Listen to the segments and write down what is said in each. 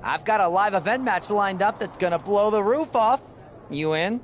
I've got a live event match lined up that's gonna blow the roof off. You in?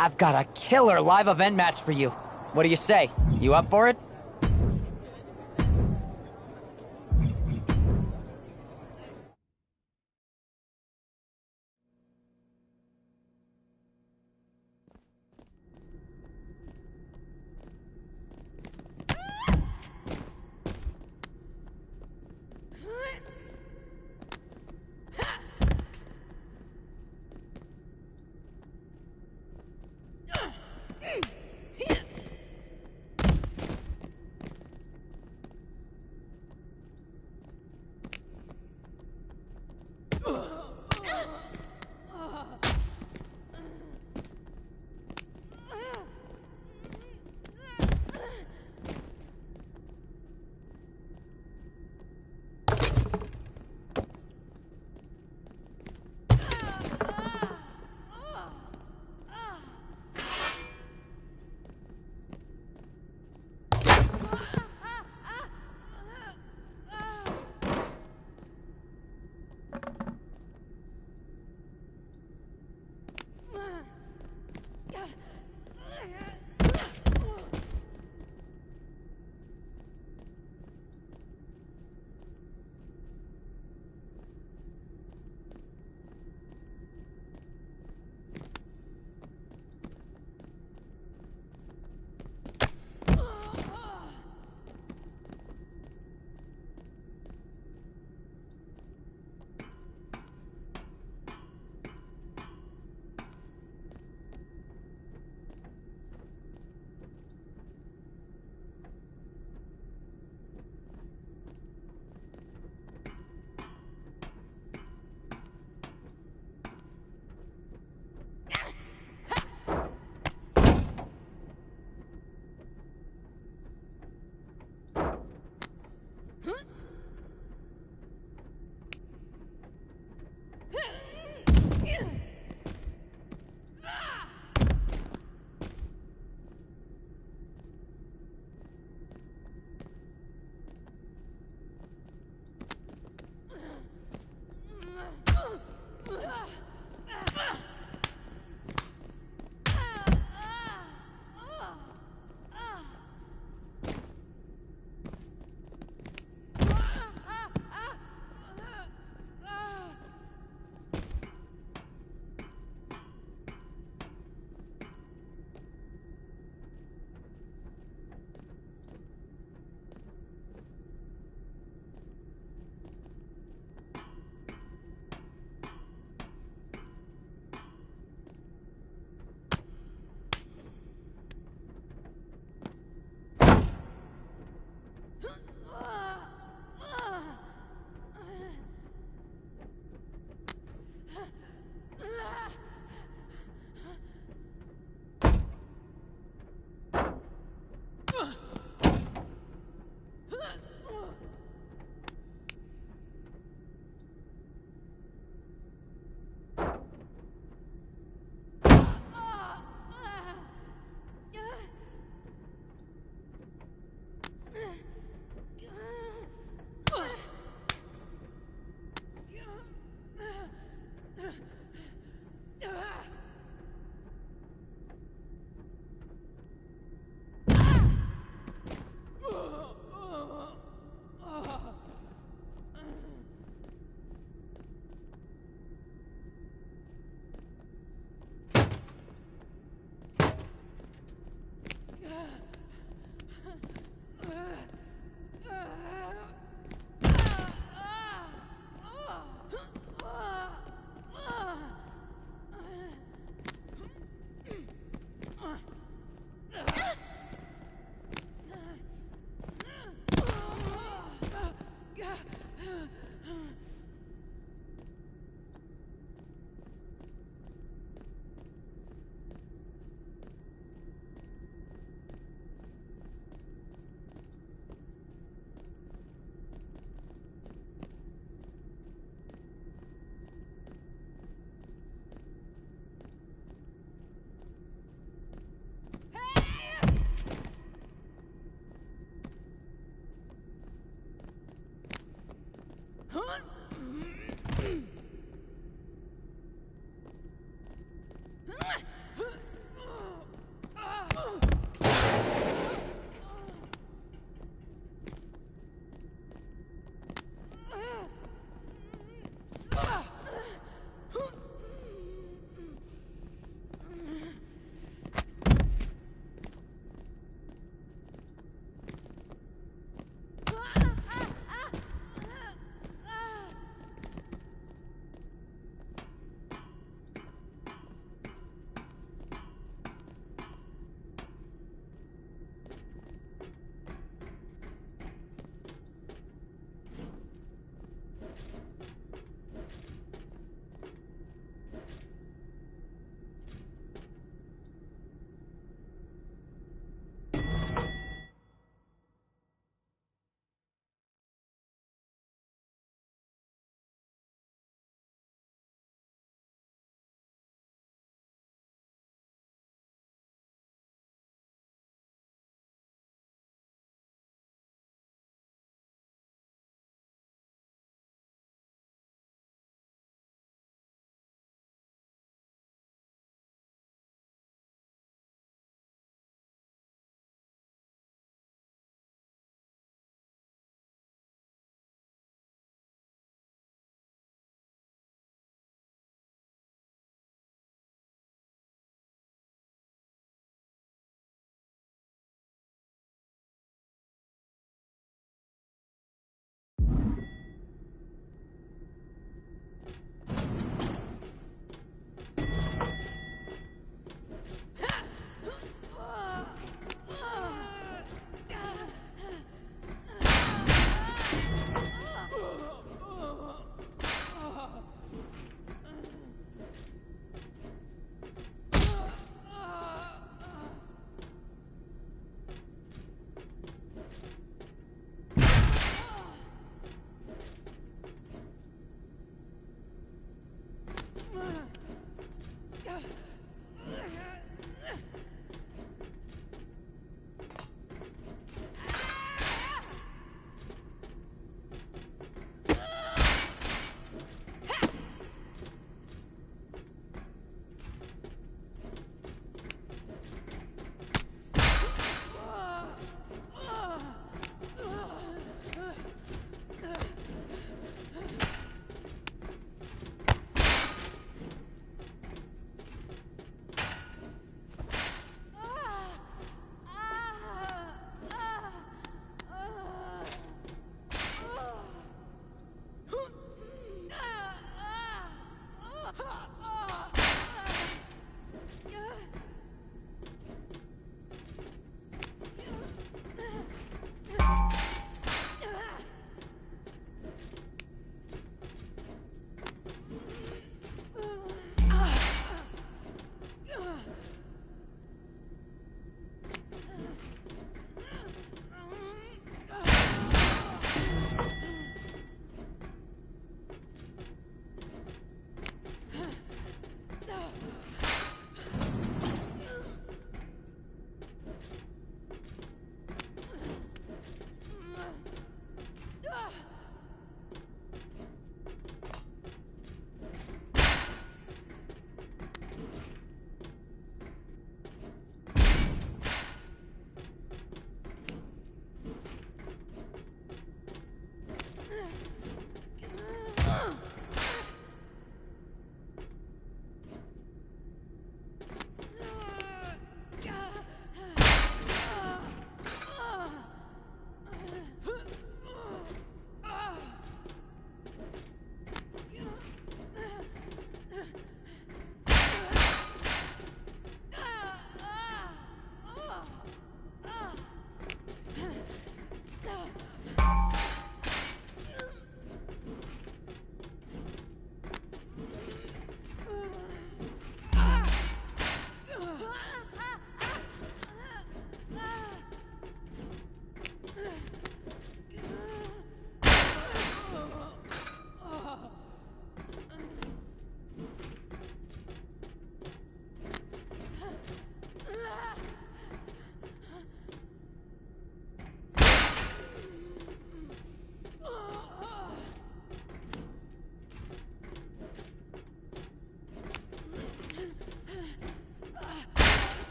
I've got a killer live event match for you. What do you say? You up for it?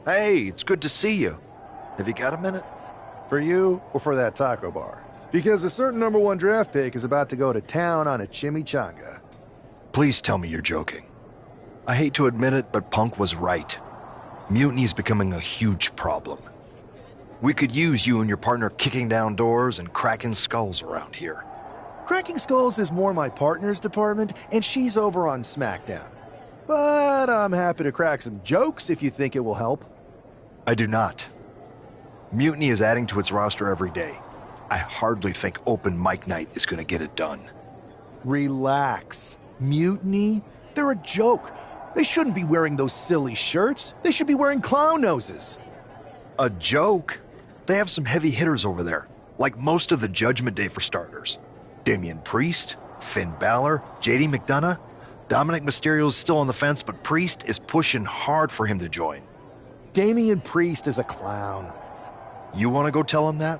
Hey, it's good to see you. Have you got a minute? For you or for that taco bar? Because a certain number one draft pick is about to go to town on a chimichanga. Please tell me you're joking. I hate to admit it, but Punk was right. Mutiny is becoming a huge problem. We could use you and your partner kicking down doors and cracking skulls around here. Cracking skulls is more my partner's department, and she's over on SmackDown. But I'm happy to crack some jokes if you think it will help. I do not. Mutiny is adding to its roster every day. I hardly think open mic night is going to get it done. Relax. Mutiny? They're a joke. They shouldn't be wearing those silly shirts. They should be wearing clown noses. A joke? They have some heavy hitters over there, like most of the Judgment Day for starters. Damian Priest, Finn Balor, JD McDonough. Dominic Mysterio's still on the fence, but Priest is pushing hard for him to join. Damian Priest is a clown. You want to go tell him that?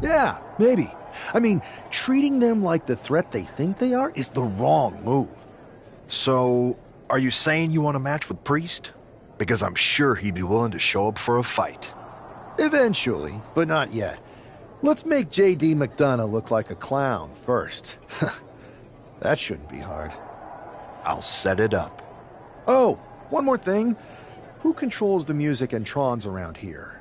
Yeah, maybe. I mean, treating them like the threat they think they are is the wrong move. So, are you saying you want a match with Priest? Because I'm sure he'd be willing to show up for a fight. Eventually, but not yet. Let's make J.D. McDonough look like a clown first. That shouldn't be hard. I'll set it up. Oh, one more thing. Who controls the music and trons around here?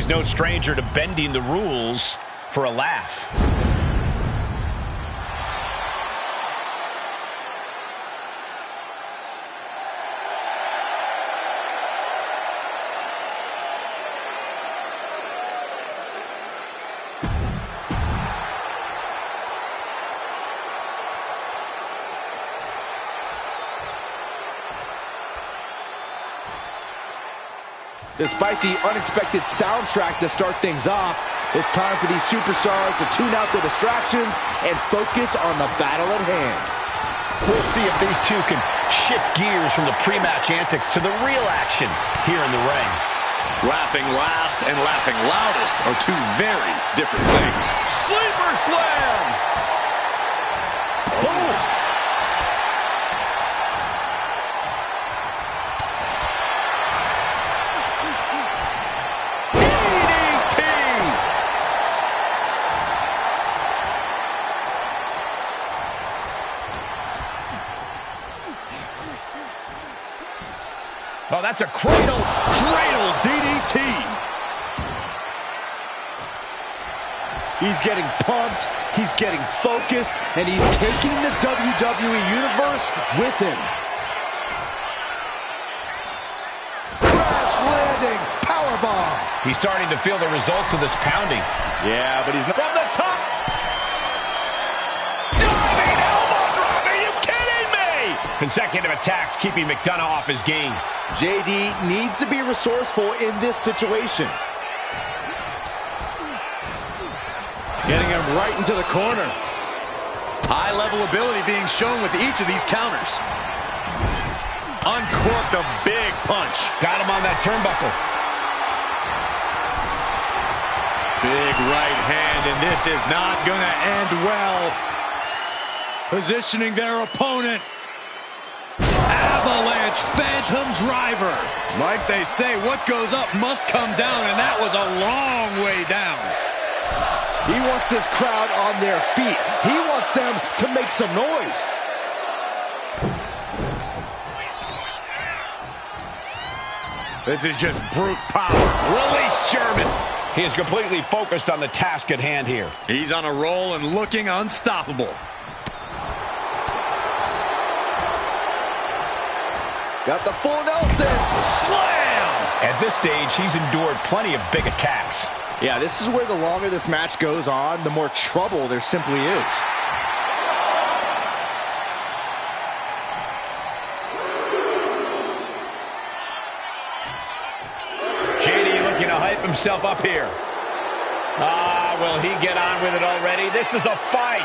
No stranger to bending the rules for a laugh. Despite the unexpected soundtrack to start things off, it's time for these superstars to tune out the distractions and focus on the battle at hand. We'll see if these two can shift gears from the pre-match antics to the real action here in the ring. Laughing last and laughing loudest are two very different things. Sleeper slam! Boom! Oh, that's a cradle DDT. He's getting pumped, he's getting focused, and he's taking the WWE Universe with him. Crash landing, powerbomb. He's starting to feel the results of this pounding. Yeah, but he's not. From the top. Diving elbow drop, are you kidding me? Consecutive attacks keeping McDonough off his game. JD needs to be resourceful in this situation. Getting him right into the corner. High-level ability being shown with each of these counters. Uncorked a big punch. Got him on that turnbuckle. Big right hand, and this is not going to end well. Positioning their opponent. Avalanche Phantom Driver. Like they say, what goes up must come down, and that was a long way down. He wants his crowd on their feet. He wants them to make some noise. This is just brute power. Release German. He is completely focused on the task at hand here. He's on a roll and looking unstoppable. Got the full Nelson. Slam! At this stage, he's endured plenty of big attacks. Yeah, this is where the longer this match goes on, the more trouble there simply is. JD looking to hype himself up here. Will he get on with it already? This is a fight.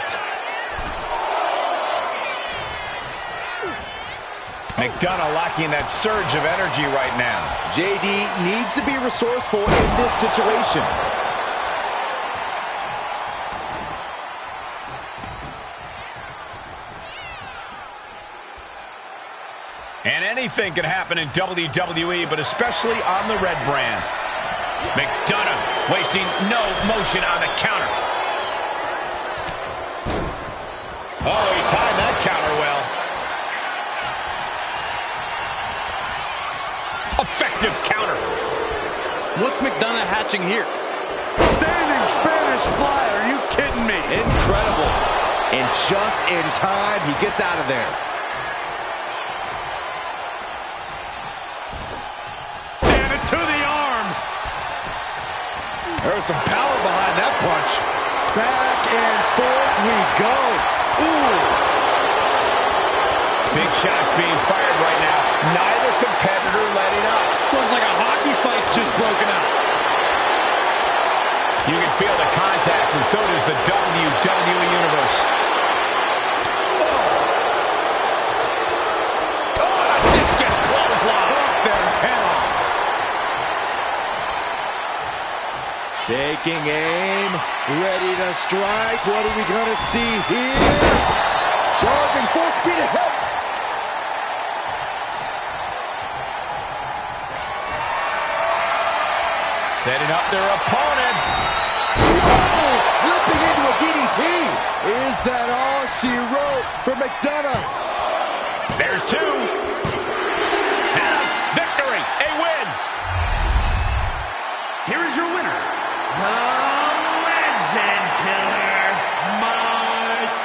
McDonough lacking that surge of energy right now. JD needs to be resourceful in this situation. And anything can happen in WWE, but especially on the red brand. McDonough wasting no motion on the counter. Oh, he timed that counter well. Effective counter. What's McDonough hatching here? Standing Spanish fly, are you kidding me? Incredible. And just in time, he gets out of there. Damn it, to the arm. There's some power behind that punch. Back and forth we go. Ooh. Big shots being fired right now. Neither competitor letting up. Looks like a hockey fight's just broken out. You can feel the contact, and so does the WWE Universe. Oh, this gets clothesline. Took their head off. Taking aim, ready to strike. What are we going to see here? Charging full speed ahead. Setting up their opponent. Whoa! Flipping into a DDT. Is that all she wrote for McDonough? There's two. And a victory, a win. Here is your winner, the Legend Killer, Mike.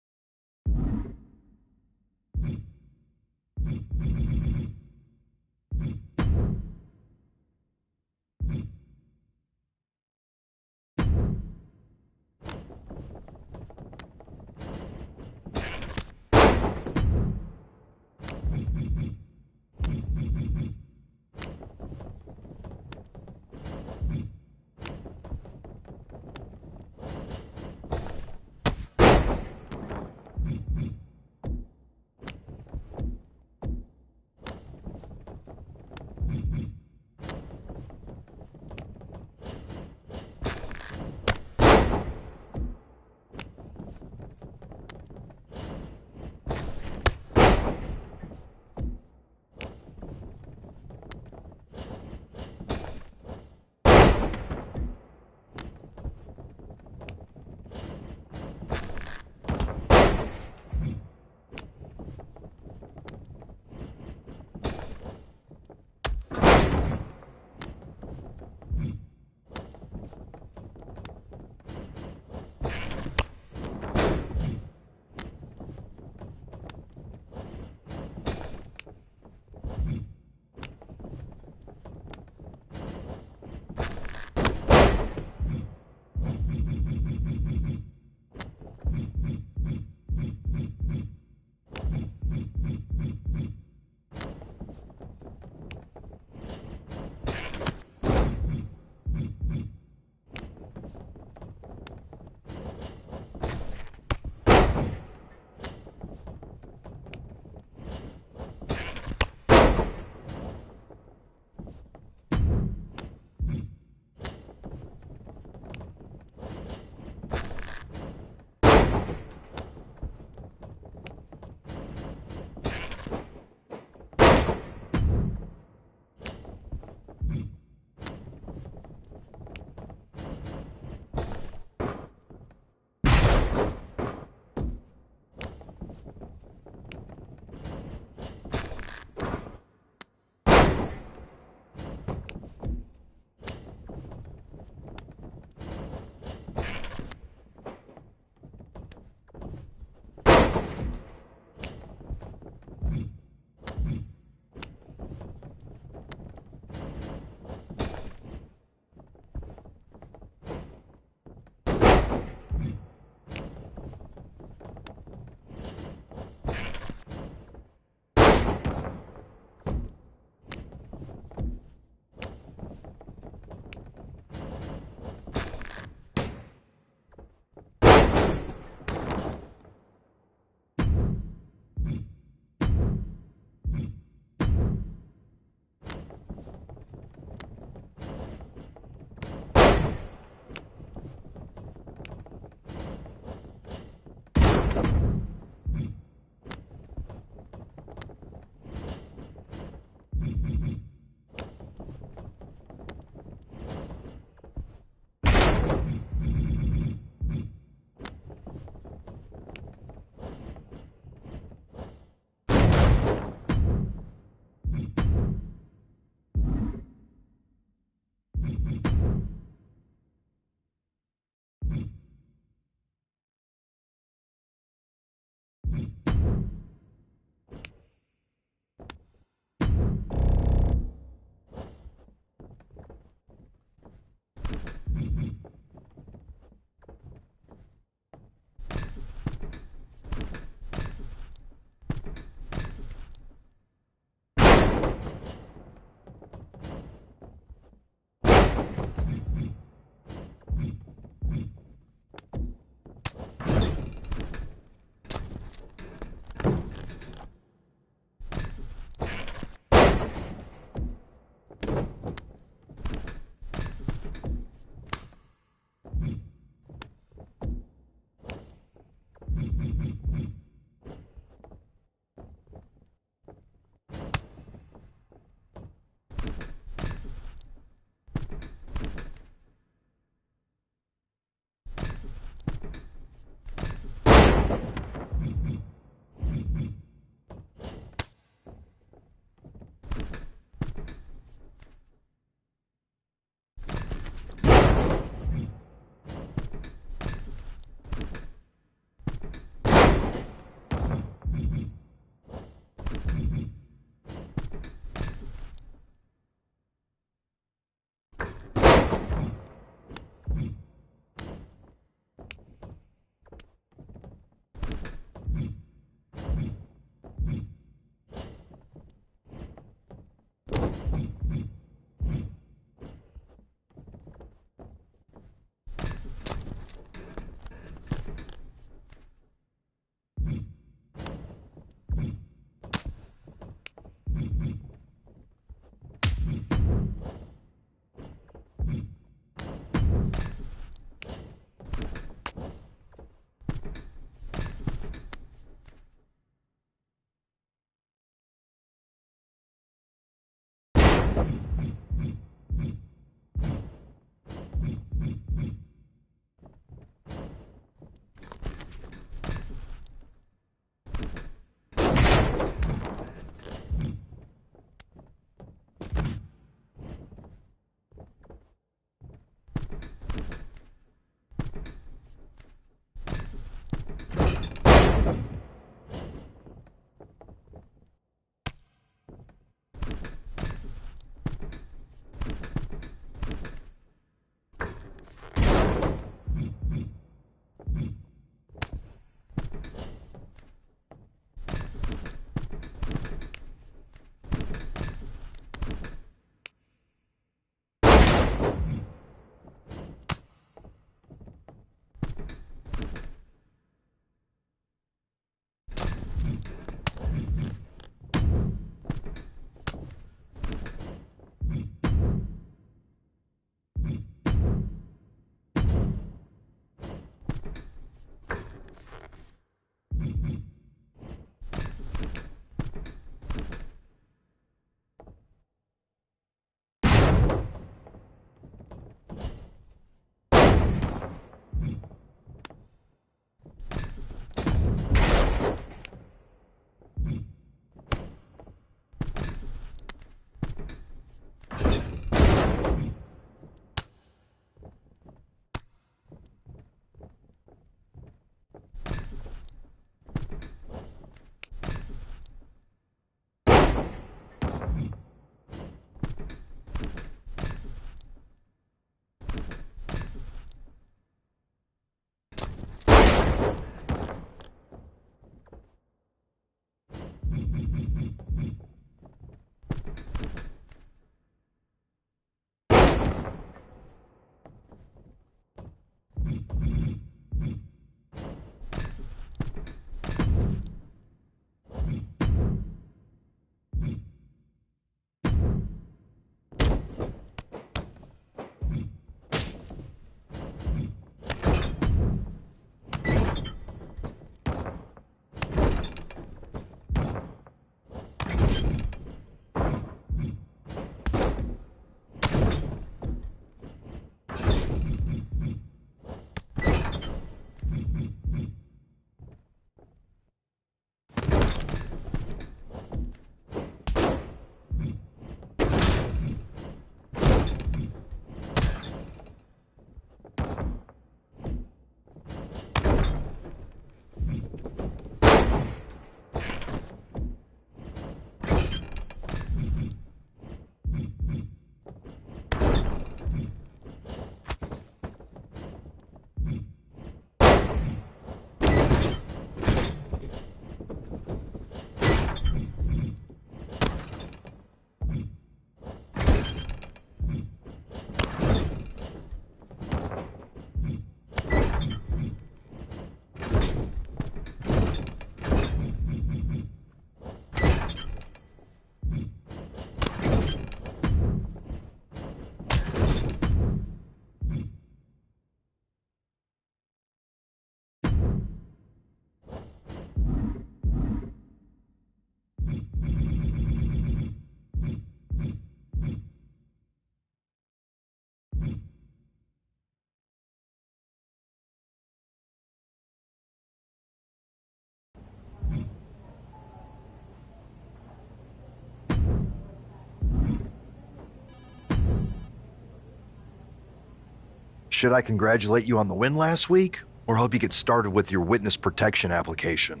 Should I congratulate you on the win last week, or help you get started with your witness protection application?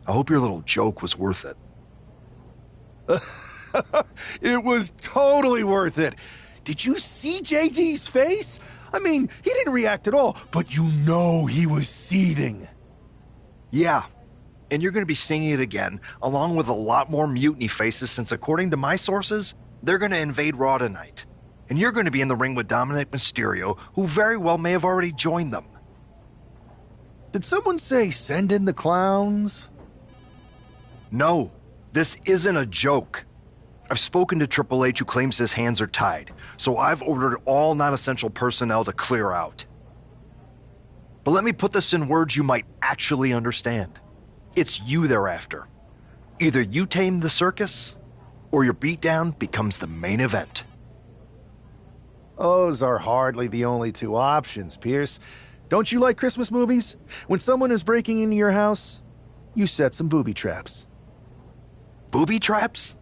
I hope your little joke was worth it. It was totally worth it. Did you see JD's face? I mean, he didn't react at all, but you know he was seething. Yeah, and you're going to be seeing it again, along with a lot more mutiny faces, since according to my sources, they're going to invade Raw tonight. And you're going to be in the ring with Dominic Mysterio, who very well may have already joined them. Did someone say send in the clowns? No, this isn't a joke. I've spoken to Triple H, who claims his hands are tied, so I've ordered all non-essential personnel to clear out. But let me put this in words you might actually understand. It's you they're after. Either you tame the circus, or your beatdown becomes the main event. Those are hardly the only two options, Pierce. Don't you like Christmas movies? When someone is breaking into your house, you set some booby traps. Booby traps?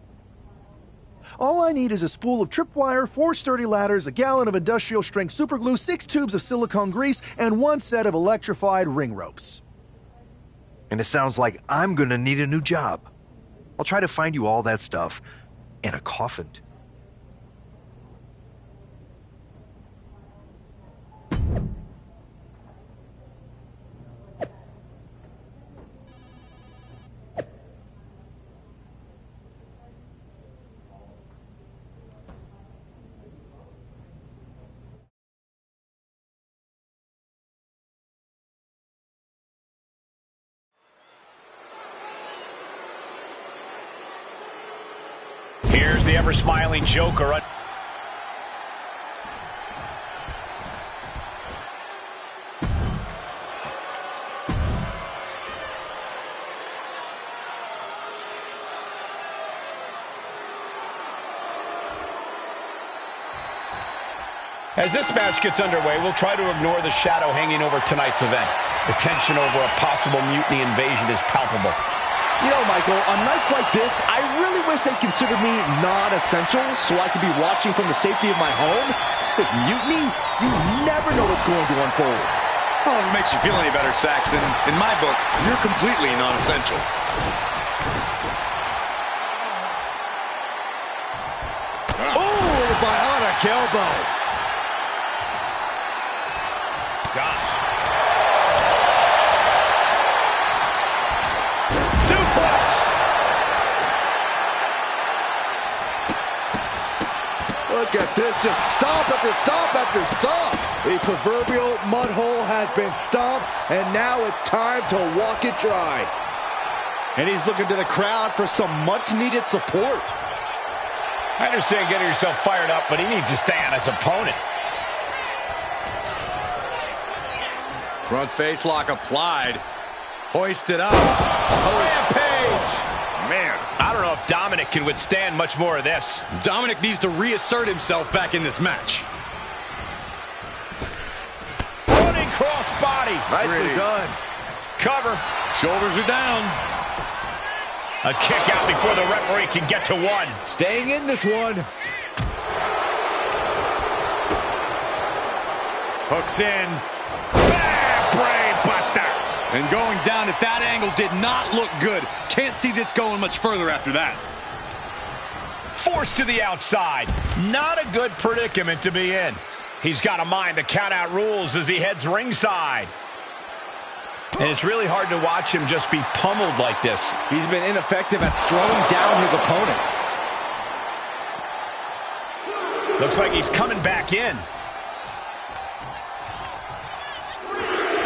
All I need is a spool of tripwire, 4 sturdy ladders, a gallon of industrial-strength superglue, 6 tubes of silicone grease, and 1 set of electrified ring ropes. And it sounds like I'm gonna need a new job. I'll try to find you all that stuff, and a coffin. Here's the ever-smiling Joker. As this match gets underway, we'll try to ignore the shadow hanging over tonight's event. The tension over a possible mutiny invasion is palpable. You know, Michael, on nights like this, I really wish they'd consider me non-essential so I could be watching from the safety of my home. With mutiny, you never know what's going to unfold. Well, if it makes you feel any better, Saxton, in my book, you're completely non-essential. Oh, the bionic elbow. Gosh. Suplex! Look at this, just stop after stop after stop. The proverbial mud hole has been stomped, and now it's time to walk it dry. And he's looking to the crowd for some much-needed support. I understand getting yourself fired up, but he needs to stay on his opponent. Front face lock applied. Hoisted up. Rampage! Man, I don't know if Dominic can withstand much more of this. Dominic needs to reassert himself back in this match. Running cross body. Nicely done. Cover. Shoulders are down. A kick out before the referee can get to one. Staying in this one. Hooks in. Bam! Brain buster. And going down at that angle did not look good. Can't see this going much further after that. Forced to the outside. Not a good predicament to be in. He's got to mind the count-out rules as he heads ringside. And it's really hard to watch him just be pummeled like this. He's been ineffective at slowing down his opponent. Looks like he's coming back in.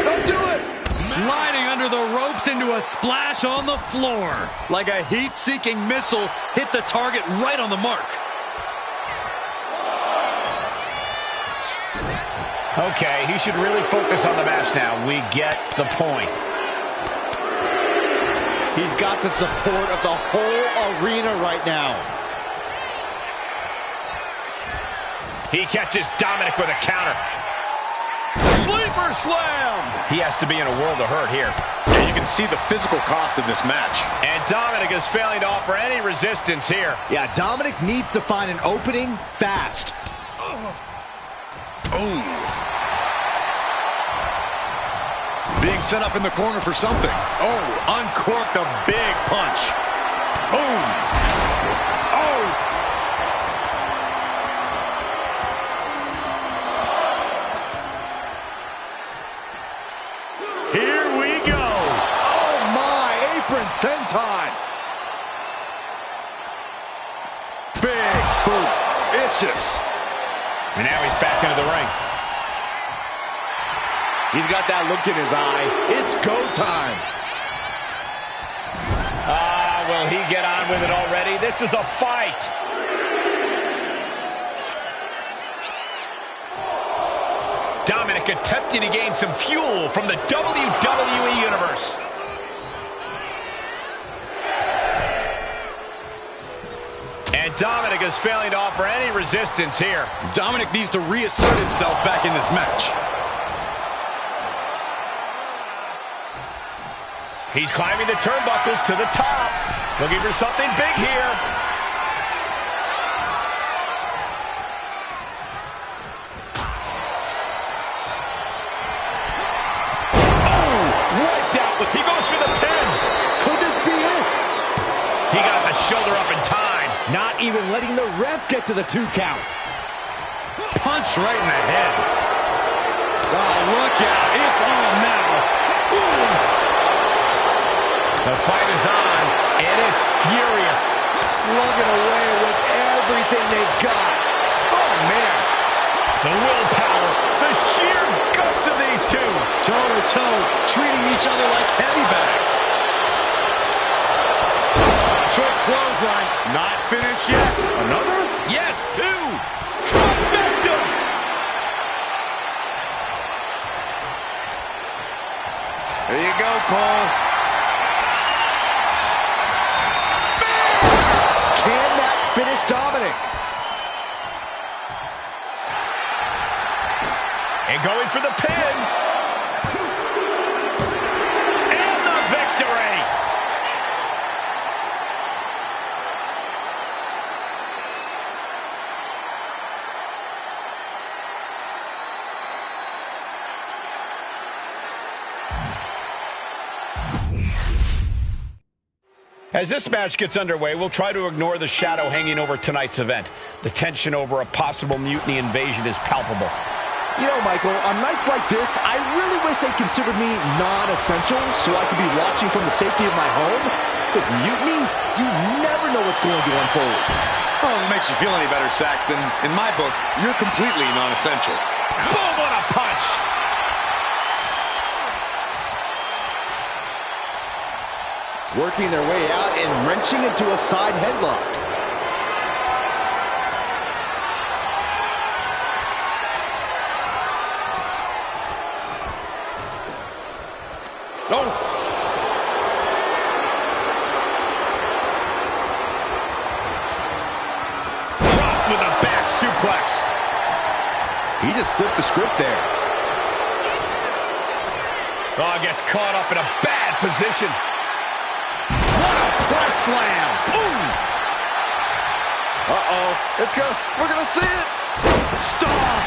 Don't do it! Sliding under the ropes into a splash on the floor. Like a heat-seeking missile, hit the target right on the mark. Okay, he should really focus on the match now. We get the point. He's got the support of the whole arena right now. He catches Dominic with a counter. Sleeper slam! He has to be in a world of hurt here. And you can see the physical cost of this match. And Dominic is failing to offer any resistance here. Yeah, Dominic needs to find an opening fast. Ooh. being set up in the corner for something. Oh, uncorked a big punch. Boom. Oh. Here we go. Oh, my. Apron senton. Big boot. Vicious. And now he's back into the ring. He's got that look in his eye. It's go time. Will he get on with it already? This is a fight. Dominic attempting to gain some fuel from the WWE Universe. And Dominic is failing to offer any resistance here. Dominic needs to reassert himself back in this match. He's climbing the turnbuckles to the top. Looking for something big here. Oh, wiped out. He goes for the pin. Could this be it? He got the shoulder up in time. Not even letting the ref get to the 2 count. Punch right in the head. Oh, look out. It's on now. Ooh. The fight is on, and it's furious. Slugging away with everything they've got. Oh, man. The willpower, the sheer guts of these two. Toe-to-toe, treating each other like heavy bags. Short clothesline. Not finished yet. Another? Yes, 2. Trifecta. There you go, Cole. Can that finish Dominic? And going for the pin. And the victory. As this match gets underway, we'll try to ignore the shadow hanging over tonight's event. The tension over a possible mutiny invasion is palpable. You know, Michael, on nights like this, I really wish they considered me non-essential so I could be watching from the safety of my home. With mutiny, you never know what's going to unfold. Oh, it makes you feel any better, Saxton. In my book, you're completely non-essential. Boom, what a punch! Working their way out and wrenching into a side headlock. Oh! Dropped with a back suplex. He just flipped the script there. Oh, gets caught up in a bad position. What a press slam! Boom! Uh-oh. We're gonna see it. Stop!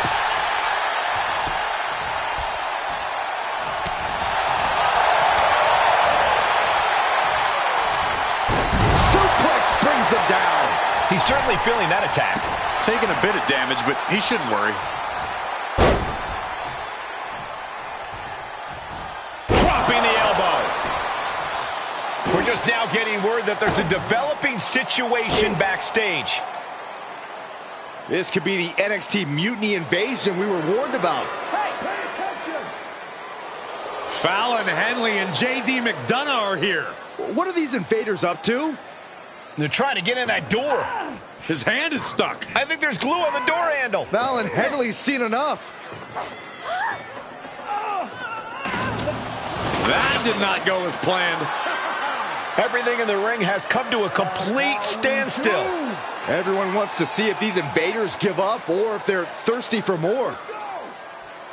Suplex brings him down. He's certainly feeling that attack. Taking a bit of damage, but he shouldn't worry. Dropping the elbow. We're just now getting word that there's a developing situation backstage. This could be the NXT Mutiny Invasion we were warned about. Hey, pay attention! Fallon Henley and J.D. McDonough are here. What are these invaders up to? They're trying to get in that door. His hand is stuck. I think there's glue on the door handle. Fallon Henley's seen enough. That did not go as planned. Everything in the ring has come to a complete standstill. Everyone wants to see if these invaders give up or if they're thirsty for more.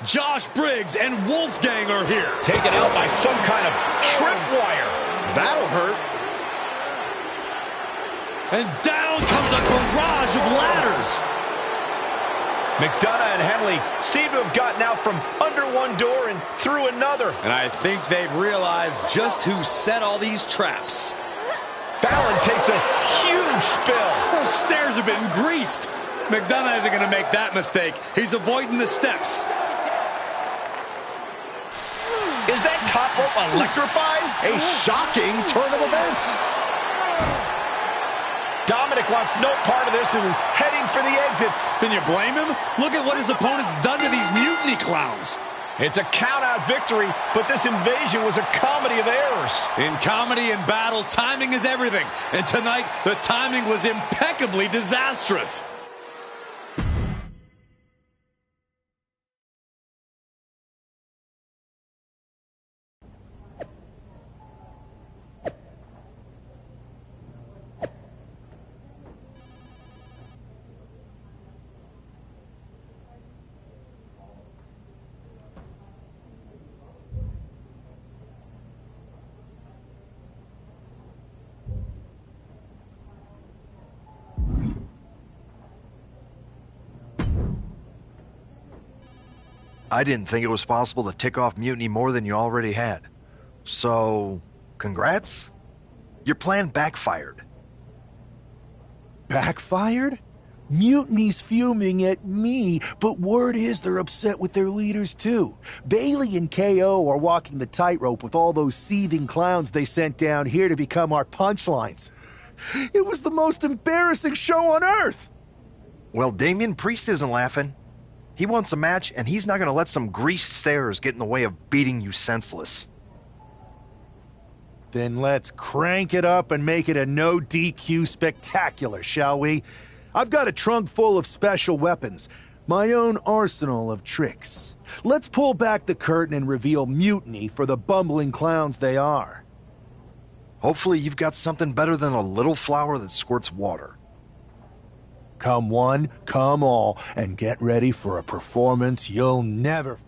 Josh Briggs and Wolfgang are here. Taken out by some kind of tripwire. That'll hurt. And down comes a barrage of ladders. McDonough and Henley seem to have gotten out from under one door and through another. And I think they've realized just who set all these traps. Fallon takes a huge spill. Those stairs have been greased. McDonough isn't going to make that mistake. He's avoiding the steps. Is that top rope electrified? A shocking turn of events. Dominic wants no part of this and is heading for the exits. Can you blame him? Look at what his opponent's done to these mutiny clowns. It's a count-out victory, but this invasion was a comedy of errors. In comedy and battle, timing is everything. And tonight, the timing was impeccably disastrous. I didn't think it was possible to tick off Mutiny more than you already had. So, congrats? Your plan backfired. Backfired? Mutiny's fuming at me, but word is they're upset with their leaders too. Bailey and KO are walking the tightrope with all those seething clowns they sent down here to become our punchlines. It was the most embarrassing show on earth! Well, Damian Priest isn't laughing. He wants a match, and he's not going to let some greased stairs get in the way of beating you senseless. Then let's crank it up and make it a no DQ spectacular, shall we? I've got a trunk full of special weapons, my own arsenal of tricks. Let's pull back the curtain and reveal Mutiny for the bumbling clowns they are. Hopefully you've got something better than a little flower that squirts water. Come one, come all, and get ready for a performance you'll never...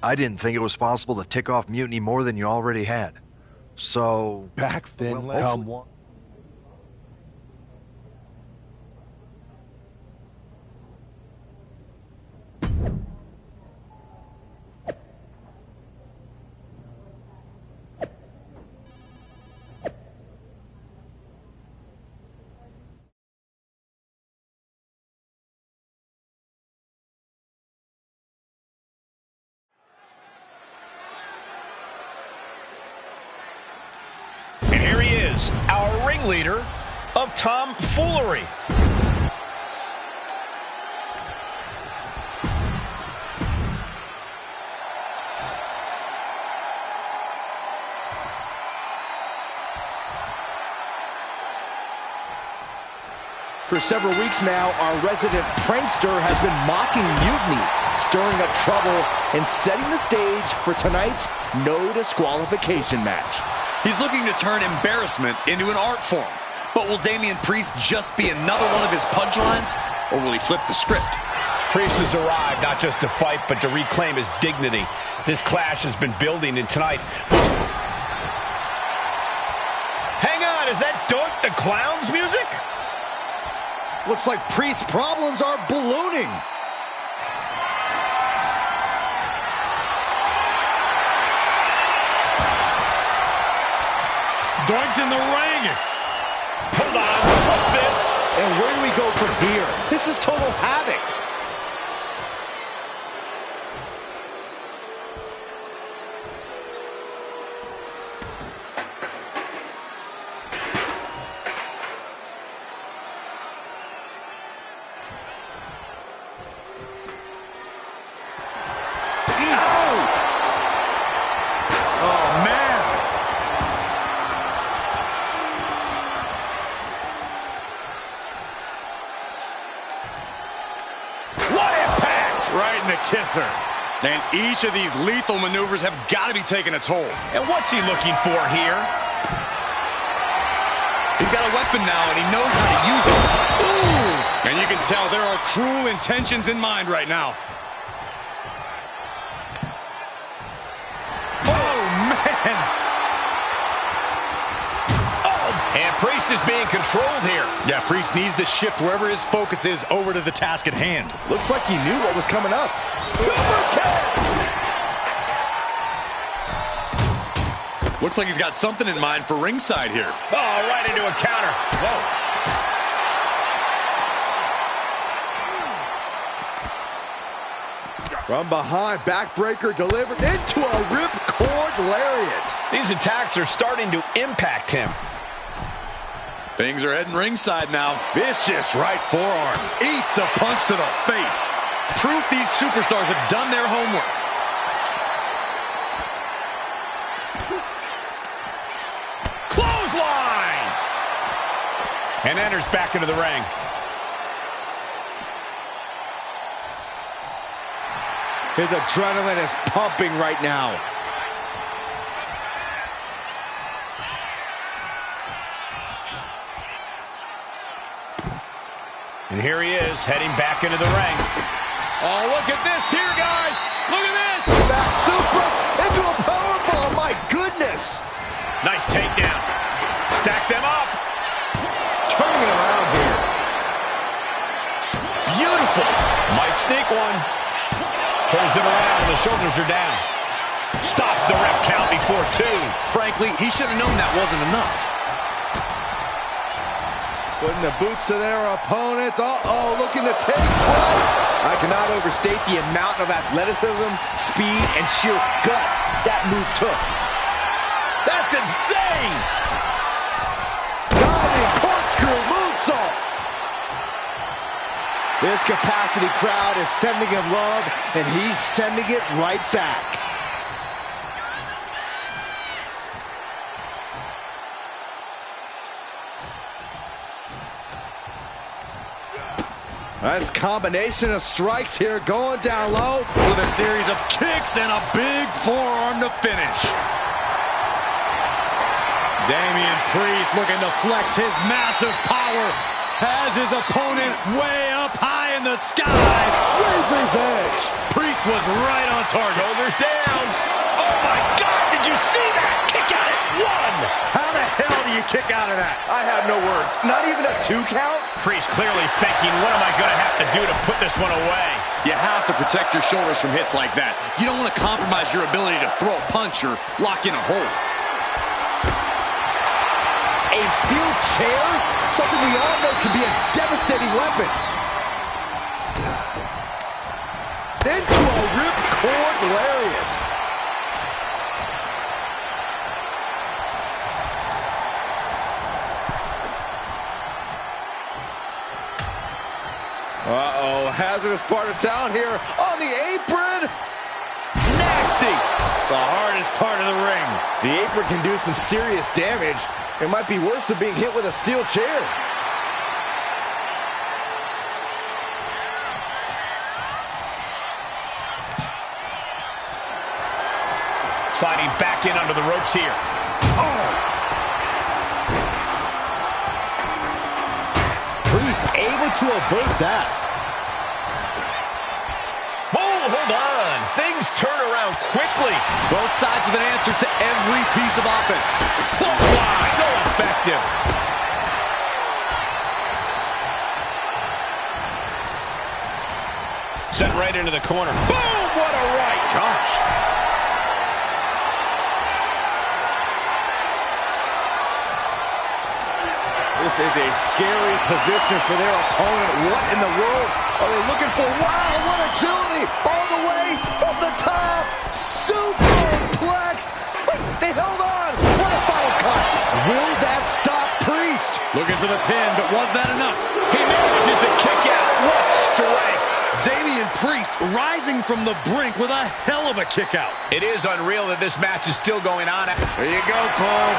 I didn't think it was possible to tick off Mutiny more than you already had. So... Back, Finlay. Come on. And here he is, our ringleader of tomfoolery. For several weeks now, our resident prankster has been mocking Mutiny, stirring up trouble and setting the stage for tonight's no disqualification match. He's looking to turn embarrassment into an art form. But will Damian Priest just be another one of his punchlines, or will he flip the script? Priest has arrived not just to fight, but to reclaim his dignity. This clash has been building, and tonight... Hang on, is that Doink the Clown's music? Looks like Priest's problems are ballooning. Doink's in the ring. Hold on, what's this? And where do we go from here? This is total havoc. Right in the kisser. And each of these lethal maneuvers have got to be taking a toll. And what's he looking for here? He's got a weapon now, and he knows how to use it. Ooh! And you can tell there are cruel intentions in mind right now. Oh, man! And Priest is being controlled here. Yeah, Priest needs to shift wherever his focus is over to the task at hand. Looks like he knew what was coming up. Super kick! Looks like he's got something in mind for ringside here. Oh, right into a counter. Whoa. From behind, backbreaker delivered into a ripcord lariat. These attacks are starting to impact him. Things are heading ringside now. Vicious right forearm. Eats a punch to the face. Proof these superstars have done their homework. Clothesline! And enters back into the ring. His adrenaline is pumping right now. And here he is, heading back into the ring. Oh, look at this here, guys. Look at this. Back suplex into a powerbomb. My goodness. Nice takedown. Stack them up. Turning it around here. Beautiful. Might sneak one. Pulls it around, and the shoulders are down. Stops the ref count before 2. Frankly, he should have known that wasn't enough. Putting the boots to their opponents. Uh-oh, looking to take flight. I cannot overstate the amount of athleticism, speed, and sheer guts that move took. That's insane. Diving corkscrew moonsault. This capacity crowd is sending him love, and he's sending it right back. Nice combination of strikes here, going down low. With a series of kicks and a big forearm to finish. Damian Priest looking to flex his massive power. Has his opponent way up high in the sky. Razor's edge. Priest was right on target. Shoulders down. Oh, my God, did you see that? Kick out at 1. How the hell do you kick out of that? I have no words. Not even a 2 count? Priest clearly thinking, what am I going to have to do to put this one away? You have to protect your shoulders from hits like that. You don't want to compromise your ability to throw a punch or lock in a hold. A steel chair? Something we all know can be a devastating weapon. Into a ripcord lariat. Uh-oh, hazardous part of town here on the apron. Nasty. The hardest part of the ring. The apron can do some serious damage. It might be worse than being hit with a steel chair. Sliding back in under the ropes here. Oh! Priest able to avert that. Oh, hold on. Things turn around quickly. Both sides with an answer to every piece of offense. Clothesline. So effective. Sent right into the corner. Boom! What a right. Gosh. This is a scary position for their opponent. What in the world are they looking for? Wow, what agility! All the way from the top! Superplex! Wait, they held on! What a final cut! Will that stop Priest? Looking for the pin, but was that enough? He manages to kick out. What strength! Damian Priest rising from the brink with a hell of a kick out. It is unreal that this match is still going on. There you go, Cole.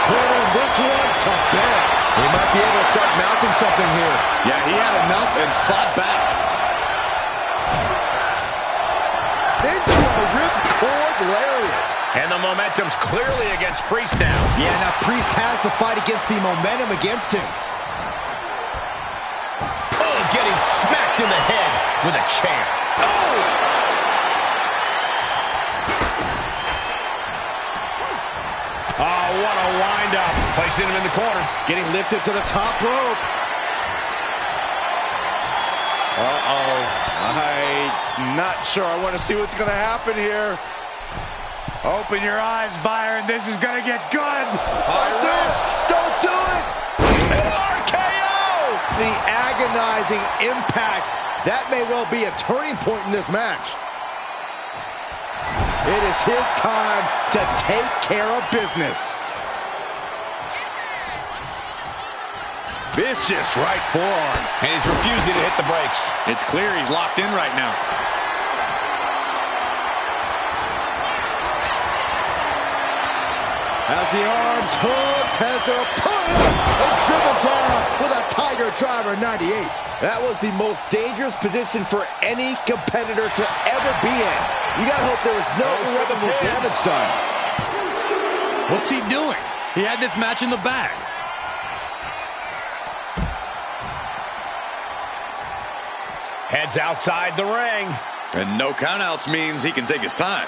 Putting this one to bed. He might be able to start mounting something here. Yeah, he had enough and fought back. Into a ripcord lariat. And the momentum's clearly against Priest now. Yeah, now Priest has to fight against the momentum against him. Oh, getting smacked in the head with a chair. Oh! Oh, what a wind-up. Placing him in the corner. Getting lifted to the top rope. Uh-oh. I'm not sure. I want to see what's going to happen here. Open your eyes, Byron. This is going to get good. High risk. Don't do it. An RKO. The agonizing impact. That may well be a turning point in this match. It is his time to take care of business. Vicious right forearm. And he's refusing to hit the brakes. It's clear he's locked in right now. As the arms hooked, has their opponent and dribbled down with a tiger their driver 98. That was the most dangerous position for any competitor to ever be in. You gotta hope there was no irreparable damage done. What's he doing? He had this match in the bag. Heads outside the ring. And no countouts means he can take his time.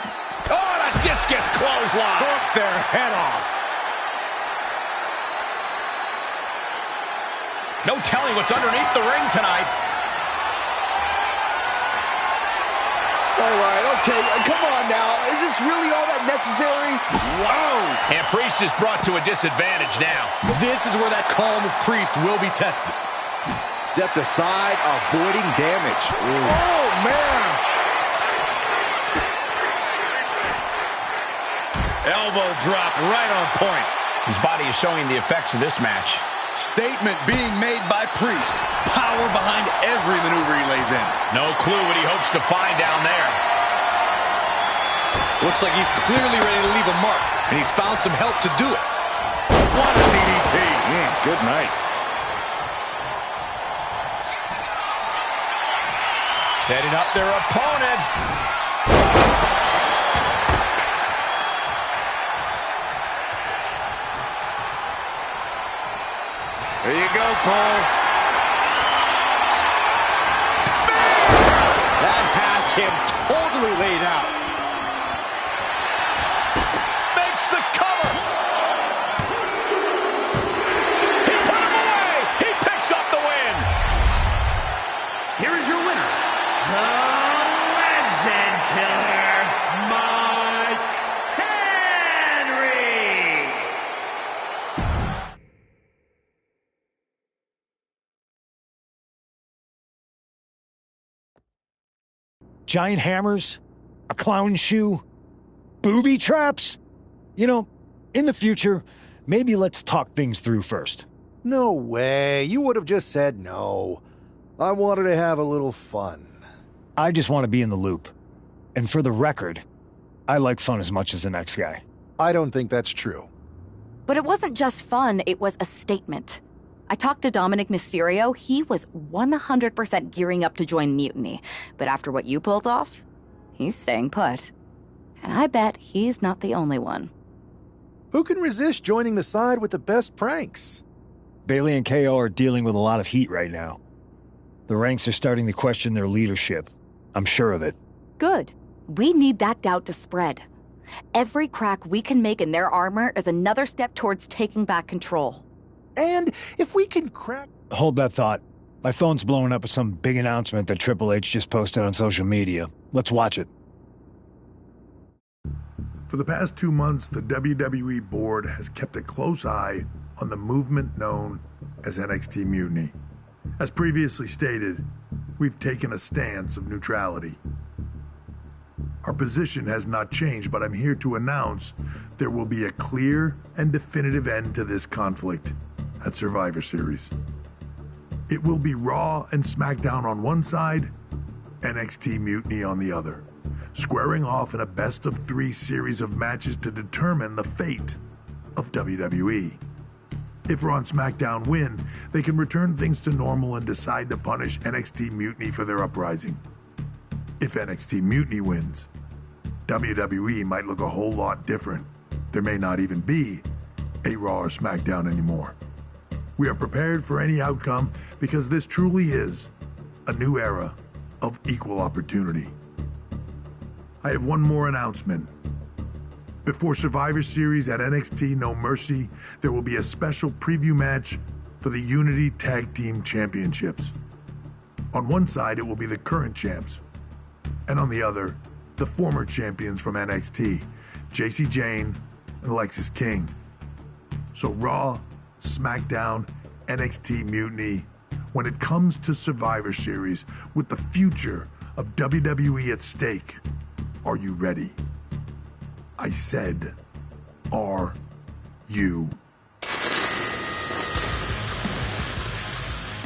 Oh, and a discus clothesline. Took their head off. No telling what's underneath the ring tonight. All right, okay, come on now. Is this really all that necessary? Whoa! And Priest is brought to a disadvantage now. This is where that calm of Priest will be tested. Stepped aside, avoiding damage. Oh, man. Elbow drop right on point. His body is showing the effects of this match. Statement being made by Priest. Power behind every maneuver he lays in. No clue what he hopes to find down there. Looks like he's clearly ready to leave a mark, and he's found some help to do it. What a DDT. Good night. Setting up their opponent. There you go, Cole. That has him totally laid out. Makes the cover. He put him away. He picks up the win. Here is your winner, the Legend Killer, Mark Henry. Giant hammers? A clown shoe? Booby traps? You know, in the future, maybe let's talk things through first. No way. You would have just said no. I wanted to have a little fun. I just want to be in the loop. And for the record, I like fun as much as the next guy. I don't think that's true. But it wasn't just fun, it was a statement. I talked to Dominic Mysterio. He was 100% gearing up to join Mutiny. But after what you pulled off, he's staying put. And I bet he's not the only one. Who can resist joining the side with the best pranks? Bailey and KO are dealing with a lot of heat right now. The ranks are starting to question their leadership. I'm sure of it. Good. We need that doubt to spread. Every crack we can make in their armor is another step towards taking back control. And if we can crack... Hold that thought. My phone's blowing up with some big announcement that Triple H just posted on social media. Let's watch it. For the past 2 months, the WWE board has kept a close eye on the movement known as NXT Mutiny. As previously stated, we've taken a stance of neutrality. Our position has not changed, but I'm here to announce there will be a clear and definitive end to this conflict at Survivor Series. It will be Raw and SmackDown on one side, NXT Mutiny on the other, squaring off in a best-of-3 series of matches to determine the fate of WWE. If Raw and SmackDown win, they can return things to normal and decide to punish NXT Mutiny for their uprising. If NXT Mutiny wins, WWE might look a whole lot different. There may not even be a Raw or SmackDown anymore. We are prepared for any outcome because this truly is a new era of equal opportunity. I have one more announcement. Before Survivor Series at NXT No Mercy, there will be a special preview match for the Unity Tag Team Championships. On one side, it will be the current champs, and on the other, the former champions from NXT, Jacy Jayne and Lexis King. So Raw, SmackDown, NXT Mutiny, when it comes to Survivor Series with the future of WWE at stake, are you ready? I said, are you?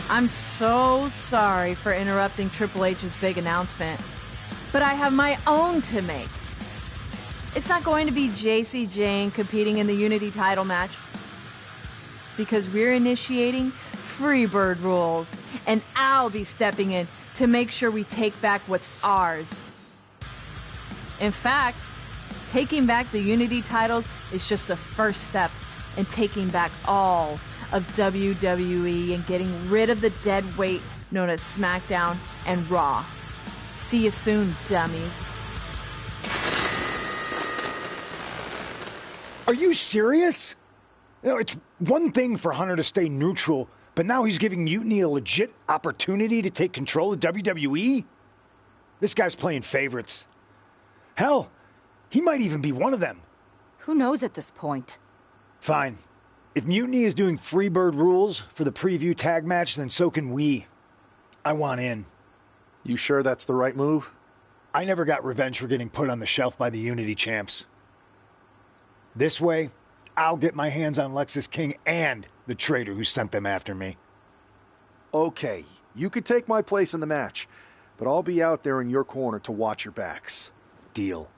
I'm so sorry for interrupting Triple H's big announcement, but I have my own to make. It's not going to be Jacy Jayne competing in the Unity title match, because we're initiating Freebird rules, and I'll be stepping in to make sure we take back what's ours. In fact, taking back the Unity titles is just the first step in taking back all of WWE and getting rid of the dead weight known as SmackDown and Raw. See you soon, dummies. Are you serious? You know, it's one thing for Hunter to stay neutral, but now he's giving Mutiny a legit opportunity to take control of WWE? This guy's playing favorites. Hell, he might even be one of them. Who knows at this point? Fine. If Mutiny is doing Freebird rules for the preview tag match, then so can we. I want in. You sure that's the right move? I never got revenge for getting put on the shelf by the Unity champs. This way, I'll get my hands on Lexis King and the traitor who sent them after me. Okay, you could take my place in the match, but I'll be out there in your corner to watch your backs. Deal.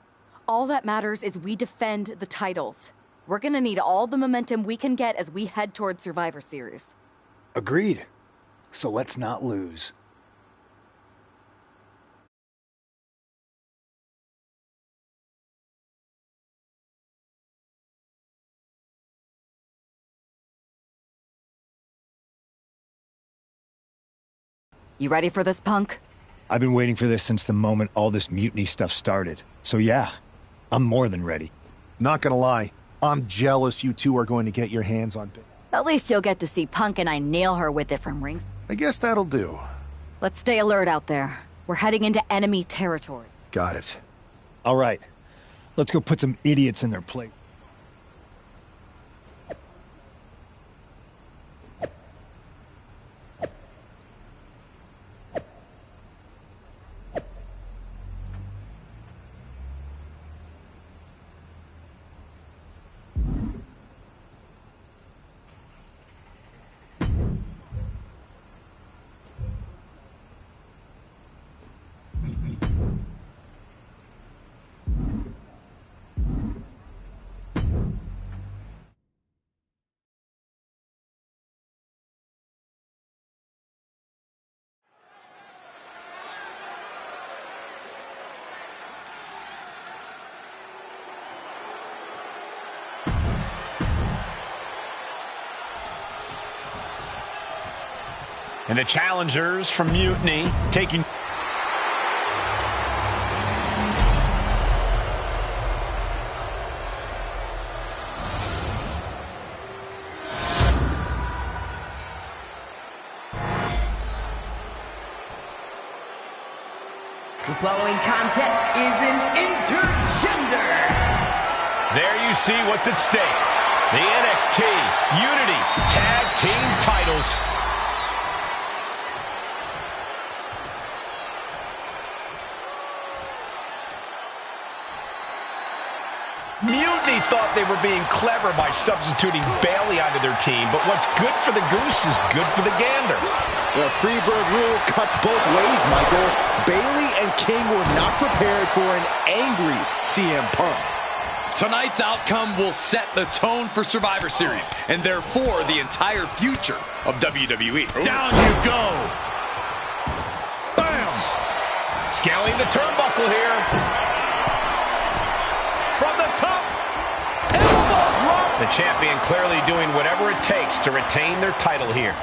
All that matters is we defend the titles. We're gonna need all the momentum we can get as we head towards Survivor Series. Agreed. So let's not lose. You ready for this, Punk? I've been waiting for this since the moment all this Mutiny stuff started. So yeah, I'm more than ready. Not gonna lie, I'm jealous you two are going to get your hands on Big. At least you'll get to see Punk and I nail her with it from rings. I guess that'll do. Let's stay alert out there. We're heading into enemy territory. Got it. All right, let's go put some idiots in their place. And the challengers from Mutiny taking... The following contest is an intergender. There you see what's at stake. The NXT Unity Tag Team titles. Mutiny thought they were being clever by substituting Bayley onto their team, but what's good for the goose is good for the gander. The Freebird rule cuts both ways, Michael. Bayley and King were not prepared for an angry CM Punk. Tonight's outcome will set the tone for Survivor Series, and therefore the entire future of WWE. Ooh. Down you go! Bam! Scaling the turnbuckle here. From the top, elbow drop. The champion clearly doing whatever it takes to retain their title here.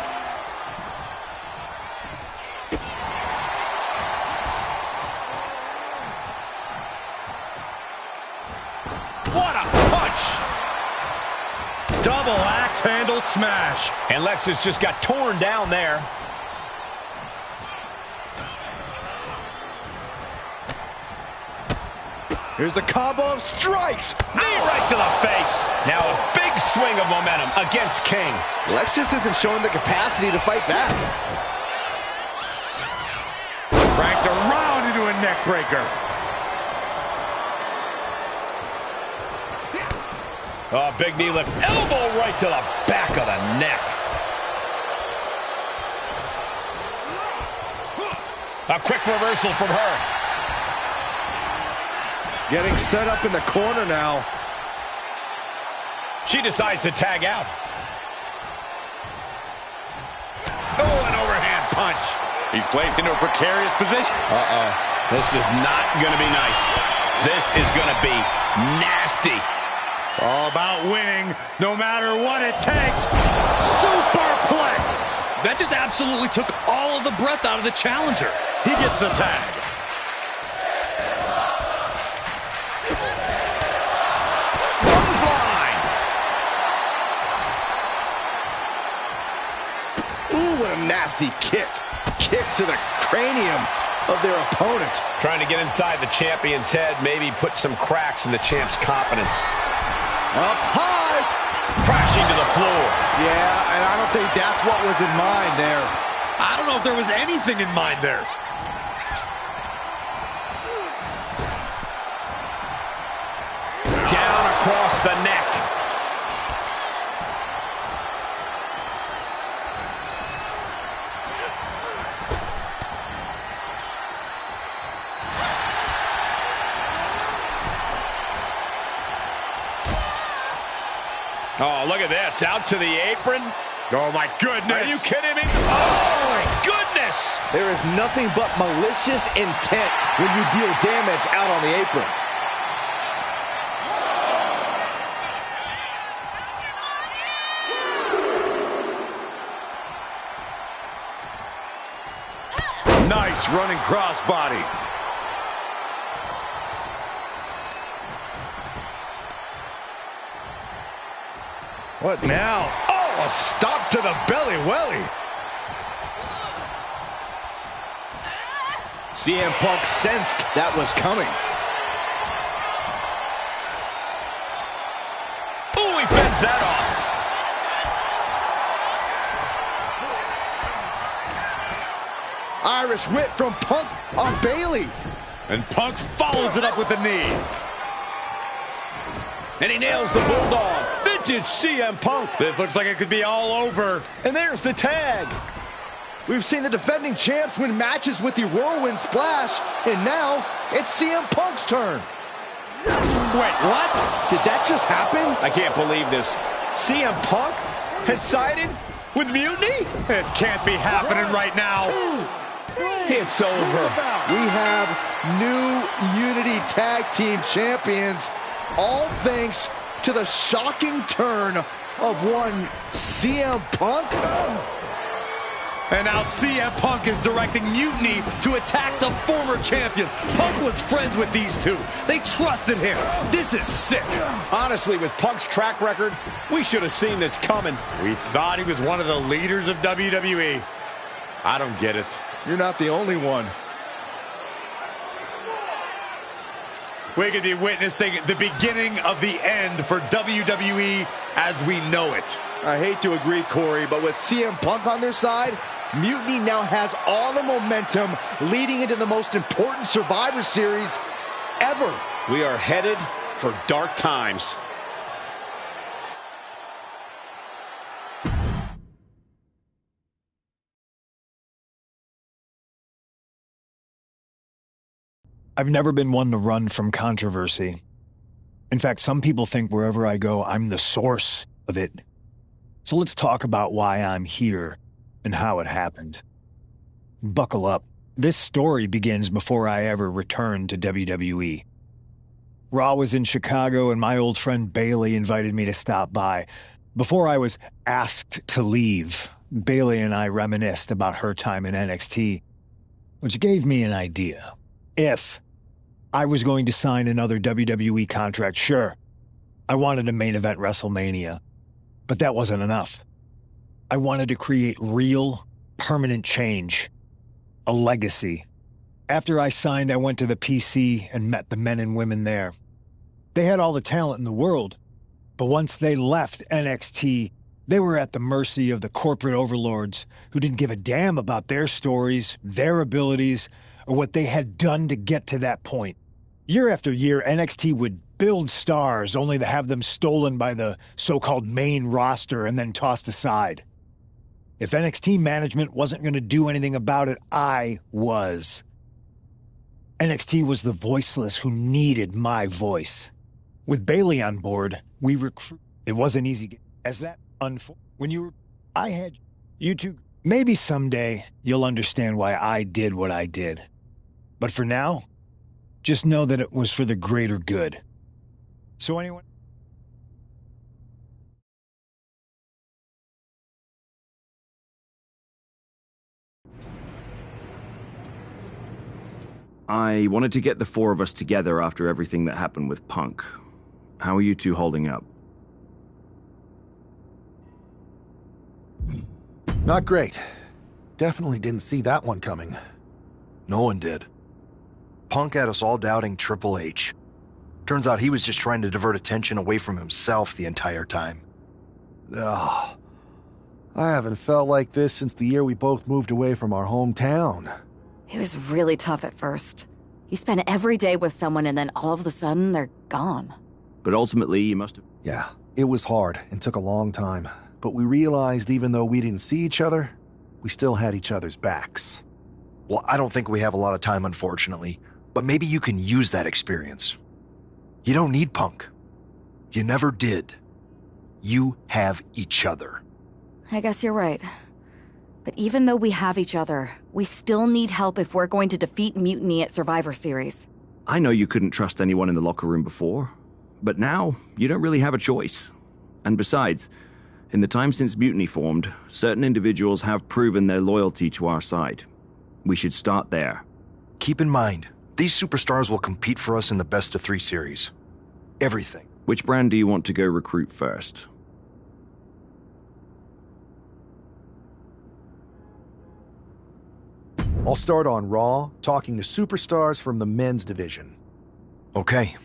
What a punch! Double axe handle smash. And Lexis just got torn down there. Here's a combo of strikes. Knee right to the face. Now a big swing of momentum against King. Lexis isn't showing the capacity to fight back. Cranked around into a neck breaker. Oh, big knee lift. Elbow right to the back of the neck. A quick reversal from her. Getting set up in the corner now. She decides to tag out. He's placed into a precarious position. Uh-oh. This is not going to be nice. This is going to be nasty. It's all about winning, no matter what it takes. Superplex! That just absolutely took all of the breath out of the challenger. He gets the tag. Clothesline! Ooh, what a nasty kick. Kick to the cranium of their opponent. Trying to get inside the champion's head, maybe put some cracks in the champ's confidence. Up high! Crashing to the floor. Yeah, and I don't think that's what was in mind there. I don't know if there was anything in mind there. Down across the neck. Oh, look at this. Out to the apron. Oh, my goodness. Are you kidding me? Oh, my goodness. There is nothing but malicious intent when you deal damage out on the apron. Nice running crossbody. What now? Oh, a stop to the belly welly. CM Punk sensed that was coming. Ooh, he fends that off. Irish whip from Punk on Bayley. And Punk follows it up with the knee. And he nails the Bulldog. Vintage CM Punk. This looks like it could be all over. And there's the tag. We've seen the defending champs win matches with the Whirlwind Splash, and now it's CM Punk's turn. Wait, what? Did that just happen? I can't believe this. CM Punk has sided with Mutiny? This can't be happening right now. It's over. We have new Unity Tag Team Champions, all thanks to the shocking turn of one CM Punk. And now CM Punk is directing Mutiny to attack the former champions. Punk was friends with these two. They trusted him. This is sick. Honestly, with Punk's track record, we should have seen this coming. We thought he was one of the leaders of WWE. I don't get it. You're not the only one. We could be witnessing the beginning of the end for WWE as we know it. I hate to agree, Corey, but with CM Punk on their side, Mutiny now has all the momentum leading into the most important Survivor Series ever. We are headed for dark times. I've never been one to run from controversy. In fact, some people think wherever I go, I'm the source of it. So let's talk about why I'm here and how it happened. Buckle up. This story begins before I ever returned to WWE. Raw was in Chicago and my old friend Bayley invited me to stop by. Before I was asked to leave, Bayley and I reminisced about her time in NXT, which gave me an idea. If I was going to sign another WWE contract, sure, I wanted to main event WrestleMania, but that wasn't enough. I wanted to create real, permanent change, a legacy. After I signed, I went to the PC and met the men and women there. They had all the talent in the world, but once they left NXT, they were at the mercy of the corporate overlords who didn't give a damn about their stories, their abilities, or what they had done to get to that point. Year after year, NXT would build stars only to have them stolen by the so-called main roster and then tossed aside. If NXT management wasn't going to do anything about it, I was. NXT was the voiceless who needed my voice. With Bayley on board, we recruited. It wasn't easy. As that when you were, I had you two. Maybe someday you'll understand why I did what I did. But for now, just know that it was for the greater good. So anyone... I wanted to get the four of us together after everything that happened with Punk. How are you two holding up? Not great. Definitely didn't see that one coming. No one did. Punk had us all doubting Triple H. Turns out he was just trying to divert attention away from himself the entire time. Ugh. I haven't felt like this since the year we both moved away from our hometown. It was really tough at first. You spend every day with someone and then all of a sudden they're gone. But ultimately, you must have... Yeah, it was hard and took a long time. But we realized even though we didn't see each other, we still had each other's backs. Well, I don't think we have a lot of time, unfortunately. But maybe you can use that experience. You don't need Punk. You never did. You have each other. I guess you're right. But even though we have each other, we still need help if we're going to defeat Mutiny at Survivor Series. I know you couldn't trust anyone in the locker room before, but now you don't really have a choice. And besides, in the time since Mutiny formed, certain individuals have proven their loyalty to our side. We should start there. Keep in mind, these superstars will compete for us in the best-of-3 series. Everything. Which brand do you want to go recruit first? I'll start on Raw, talking to superstars from the men's division. Okay.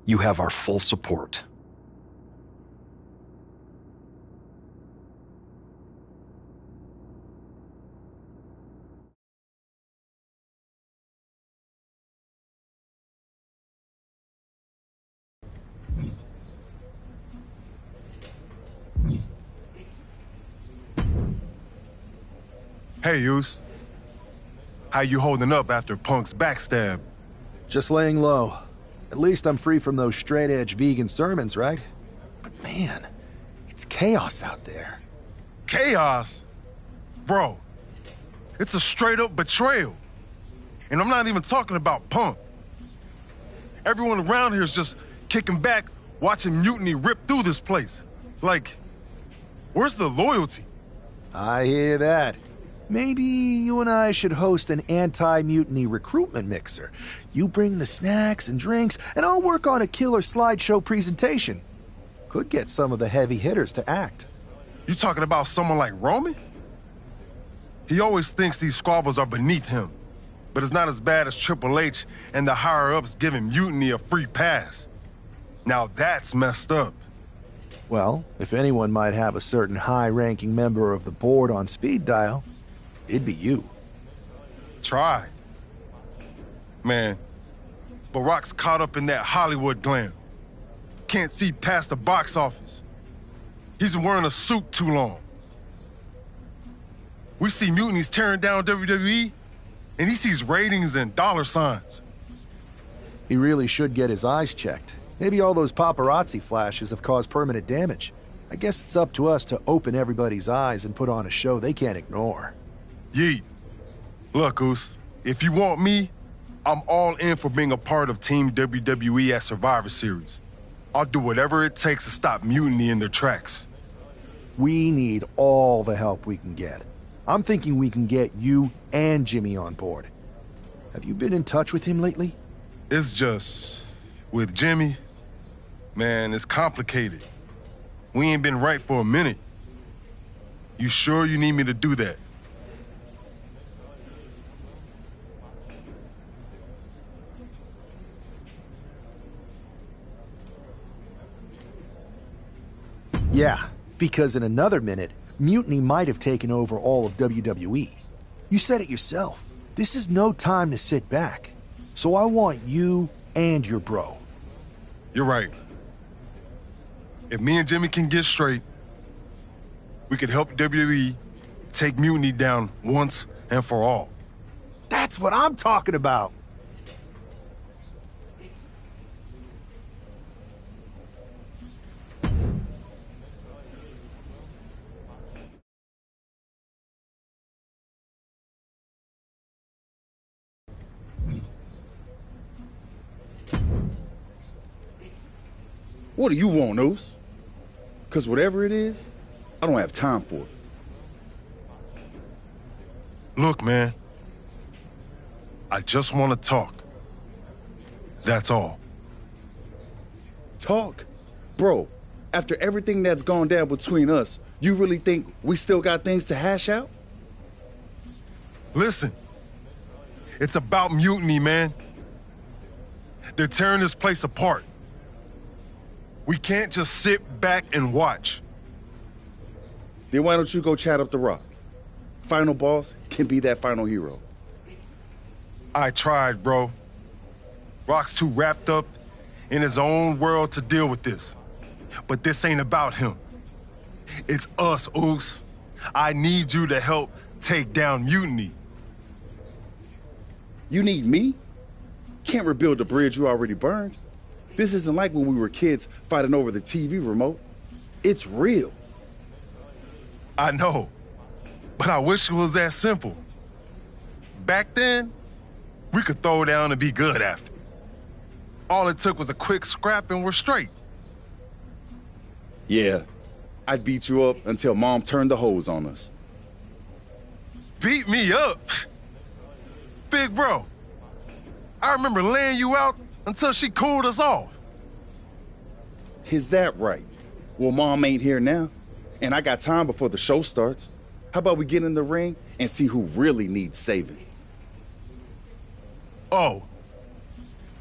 You have our full support. Hey, Yus. How you holding up after Punk's backstab? Just laying low. At least I'm free from those straight-edge vegan sermons, right? But man, it's chaos out there. Chaos? Bro, it's a straight-up betrayal. And I'm not even talking about Punk. Everyone around here is just kicking back, watching Mutiny rip through this place. Like, where's the loyalty? I hear that. Maybe you and I should host an anti-mutiny recruitment mixer. You bring the snacks and drinks, and I'll work on a killer slideshow presentation. Could get some of the heavy hitters to act. You talking about someone like Roman? He always thinks these squabbles are beneath him, but it's not as bad as Triple H and the higher-ups giving Mutiny a free pass. Now that's messed up. Well, if anyone might have a certain high-ranking member of the board on speed dial, it'd be you. Try. Man, Barack's caught up in that Hollywood glam. Can't see past the box office. He's been wearing a suit too long. We see Mutiny's tearing down WWE, and he sees ratings and dollar signs. He really should get his eyes checked. Maybe all those paparazzi flashes have caused permanent damage. I guess it's up to us to open everybody's eyes and put on a show they can't ignore. Yeet. Look, Oos, if you want me, I'm all in for being a part of Team WWE at Survivor Series. I'll do whatever it takes to stop Mutiny in their tracks. We need all the help we can get. I'm thinking we can get you and Jimmy on board. Have you been in touch with him lately? It's just... with Jimmy, man, it's complicated. We ain't been right for a minute. You sure you need me to do that? Yeah, because in another minute, Mutiny might have taken over all of WWE. You said it yourself. This is no time to sit back. So I want you and your bro. You're right. If me and Jimmy can get straight, we could help WWE take Mutiny down once and for all. That's what I'm talking about. What do you want, Oos? Because whatever it is, I don't have time for it. Look, man. I just want to talk. That's all. Talk? Bro, after everything that's gone down between us, you really think we still got things to hash out? Listen, it's about mutiny, man. They're tearing this place apart. We can't just sit back and watch. Then why don't you go chat up the Rock? Final boss can be that final hero. I tried, bro. Rock's too wrapped up in his own world to deal with this. But this ain't about him. It's us, Oos. I need you to help take down Mutiny. You need me? Can't rebuild the bridge you already burned. This isn't like when we were kids fighting over the TV remote. It's real. I know, but I wish it was that simple. Back then, we could throw down and be good after. All it took was a quick scrap and we're straight. Yeah, I'd beat you up until Mom turned the hose on us. Beat me up? Big bro, I remember laying you out until she cooled us off. Is that right? Well, Mom ain't here now, and I got time before the show starts. How about we get in the ring and see who really needs saving? Oh,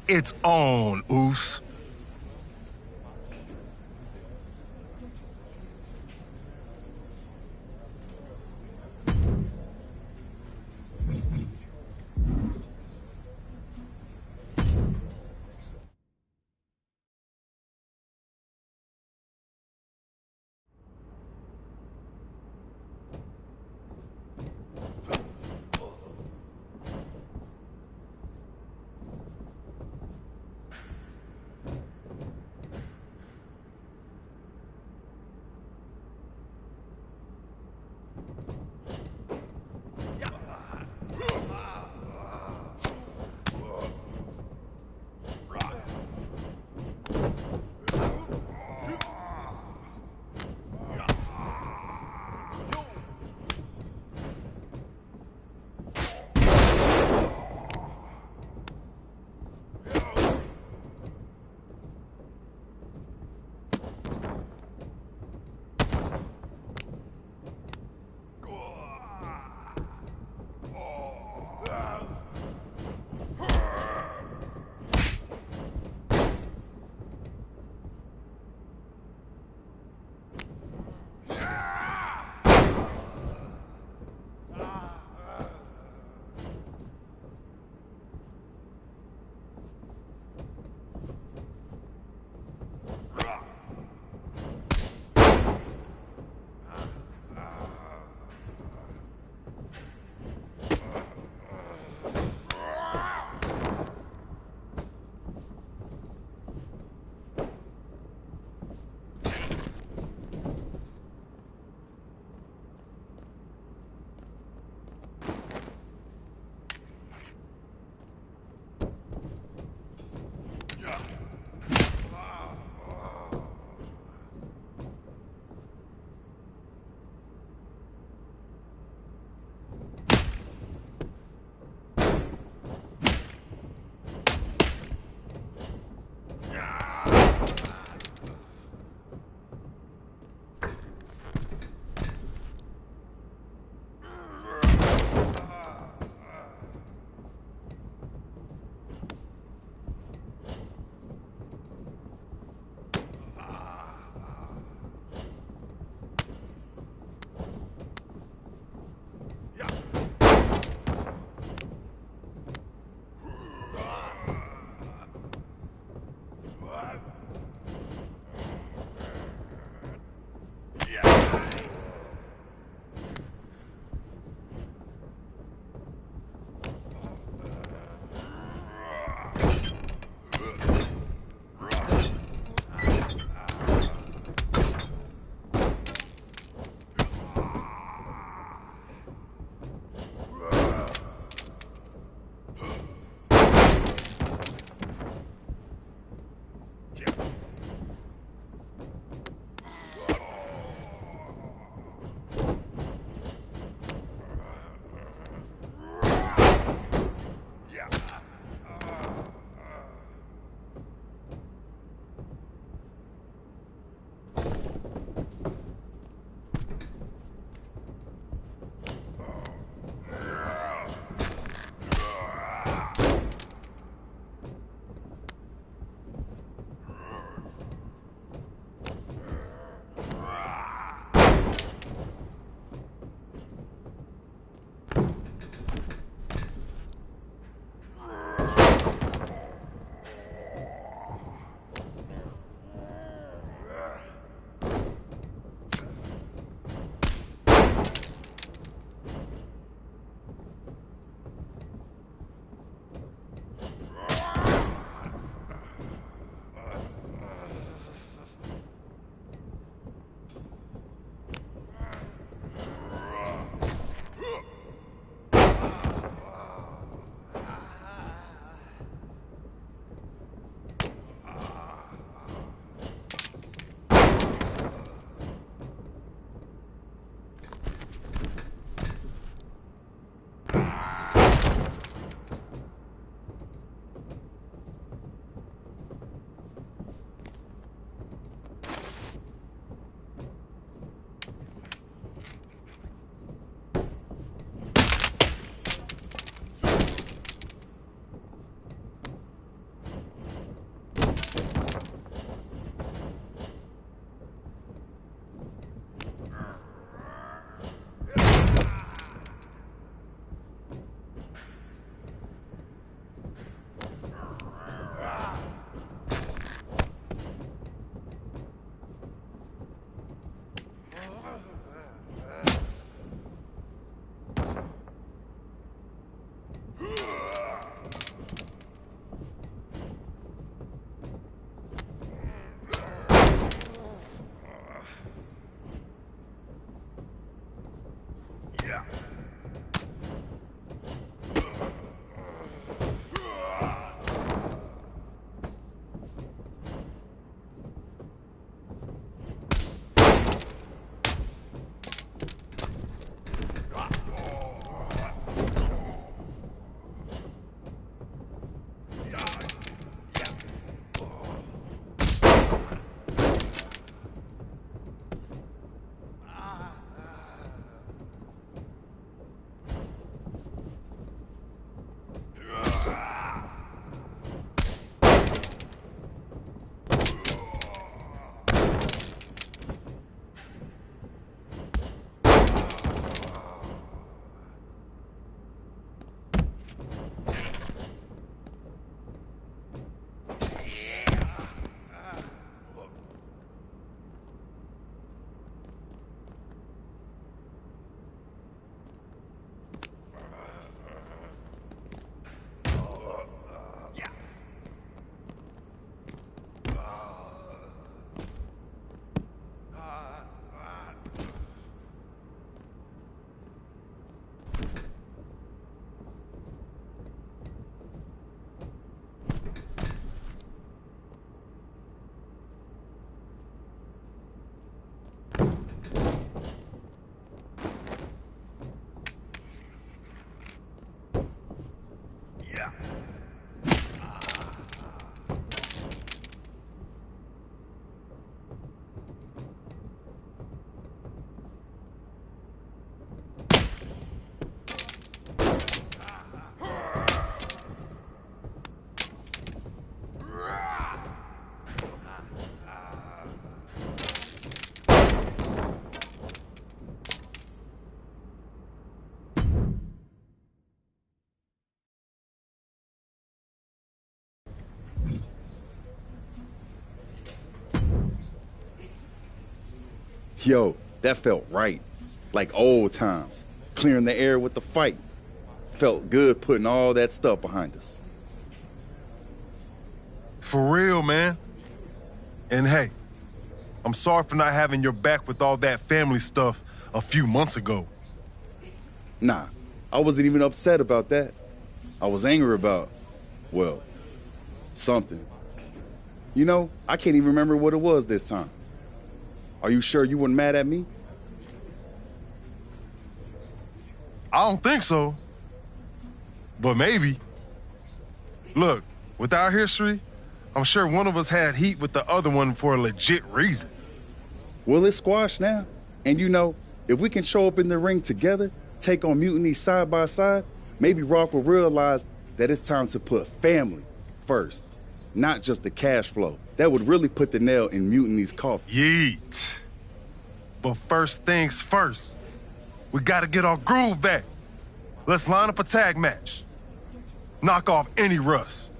it's on, Oos. Yo, that felt right. Like old times. Clearing the air with the fight. Felt good putting all that stuff behind us. For real, man. And hey, I'm sorry for not having your back with all that family stuff a few months ago. Nah, I wasn't even upset about that. I was angry about, well, something. You know, I can't even remember what it was this time. Are you sure you weren't mad at me? I don't think so. But maybe. Look, with our history, I'm sure one of us had heat with the other one for a legit reason. Well, it's squashed now. And you know, if we can show up in the ring together, take on Mutiny side by side, maybe Rock will realize that it's time to put family first, not just the cash flow. That would really put the nail in Mutiny's coffin. Yeet. But first things first, we gotta get our groove back. Let's line up a tag match. Knock off any rust.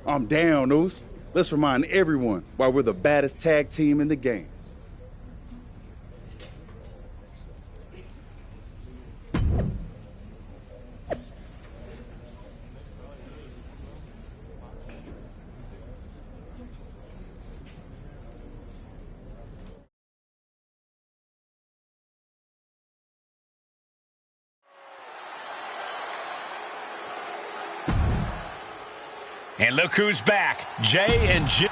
I'm down, Oos. Let's remind everyone why we're the baddest tag team in the game. And look who's back, Jay and Jim.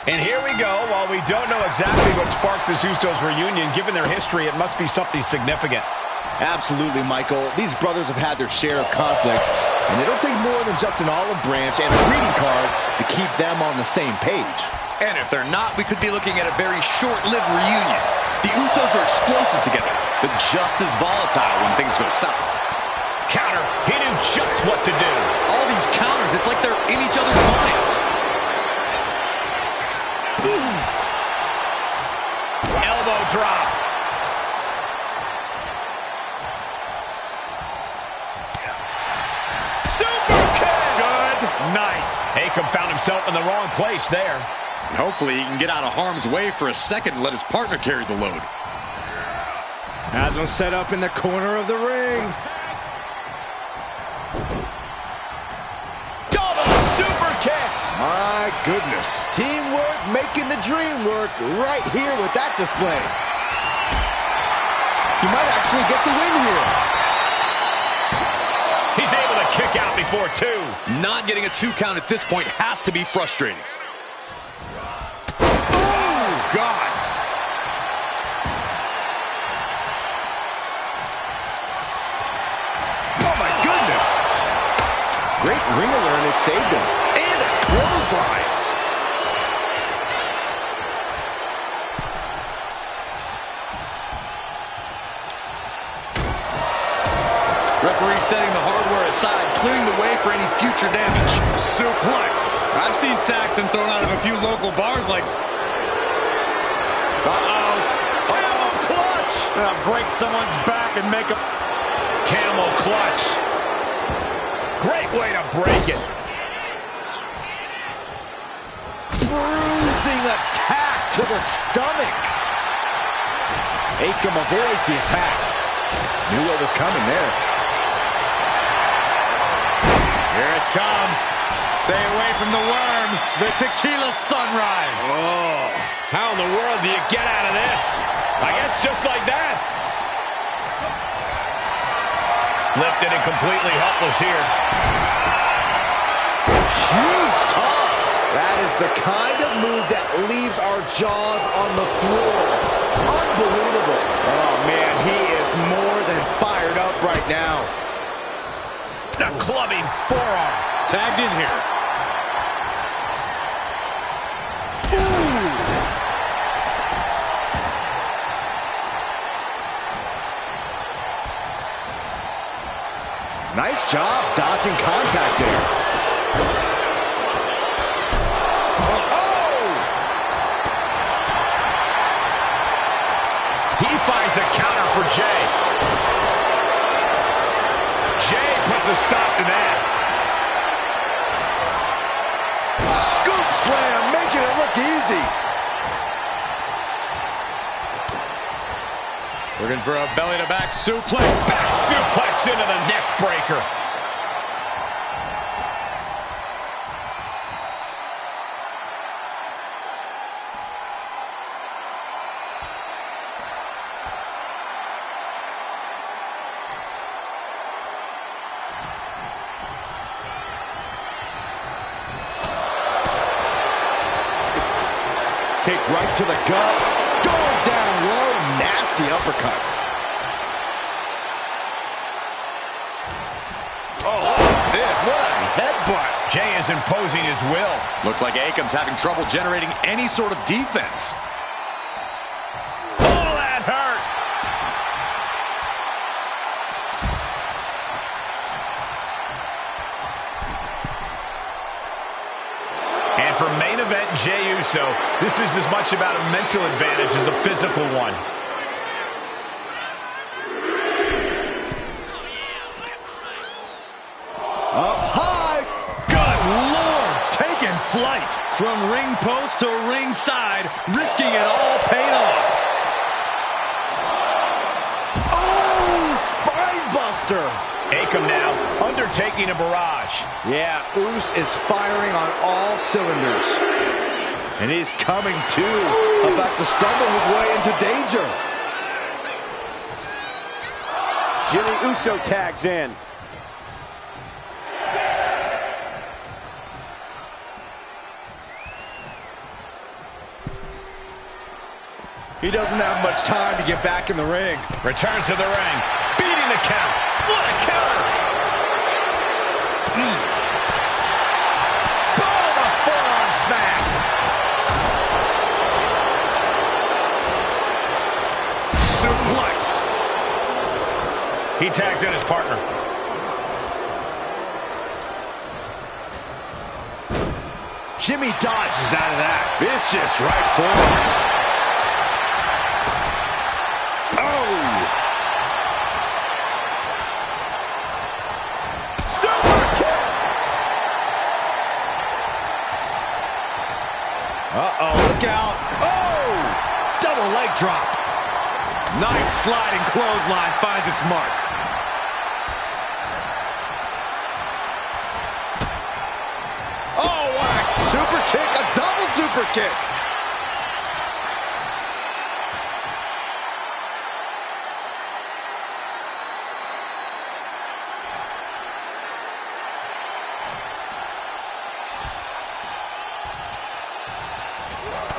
And here we go. While we don't know exactly what sparked this Usos reunion, given their history, it must be something significant. Absolutely, Michael. These brothers have had their share of conflicts, and it'll take more than just an olive branch and a greeting card to keep them on the same page. And if they're not, we could be looking at a very short-lived reunion. The Usos are explosive together, but just as volatile when things go south. Counter. He knew just what to do. All these counters, it's like they're in each other's minds. Boom. Elbow drop. Night. Akam found himself in the wrong place there. And hopefully he can get out of harm's way for a second and let his partner carry the load. Has him set up in the corner of the ring. Double super kick. My goodness. Teamwork making the dream work right here with that display. He might actually get the win here. He's able to kick out before two. Not getting a 2 count at this point has to be frustrating. Oh, God. Oh, my goodness. Great ring awareness saved him. And a clothesline. Referee setting the hardware aside, clearing the way for any future damage. Suplex. I've seen Saxton thrown out of a few local bars like... Uh-oh. Camel clutch. Break someone's back and make a... Camel clutch. Great way to break it. Bruising attack to the stomach. Akam avoids the attack. Knew what was coming there. Here it comes. Stay away from the worm. The tequila sunrise. Oh, how in the world do you get out of this? I guess just like that. Lifted and completely helpless here. Huge toss. That is the kind of move that leaves our jaws on the floor. Unbelievable. Oh, man, he is more than fired up right now. A clubbing forearm. Tagged in here. Ooh. Nice job dodging contact there. finds a counter for Jay. Jay puts a stop to that. Scoop slam, making it look easy. Looking for a belly-to-back suplex. Back suplex into the neck breaker. Kick right to the gut. Going down low. Nasty uppercut. Oh, this. What a headbutt. Jay is imposing his will. Looks like Akam's having trouble generating any sort of defense. Oh, that hurt. And for main event Jey Uso, this is as much about a mental advantage as a physical one. Up high. Good Lord, taking flight from ring post to ringside, risking it all paid off. Oh, spine buster. Akam now undertaking a barrage. Yeah, Uso is firing on all cylinders. And he's coming too. About to stumble his way into danger. Jimmy Uso tags in. He doesn't have much time to get back in the ring. Returns to the ring. Beating the count. What a counter. Boom, a forearm smack. Suplex. He tags in his partner. Jimmy dodges out of that. Vicious right forward. Uh-oh, look out. Oh! Double leg drop. Nice sliding clothesline finds its mark. Oh, what a super kick. A double super kick.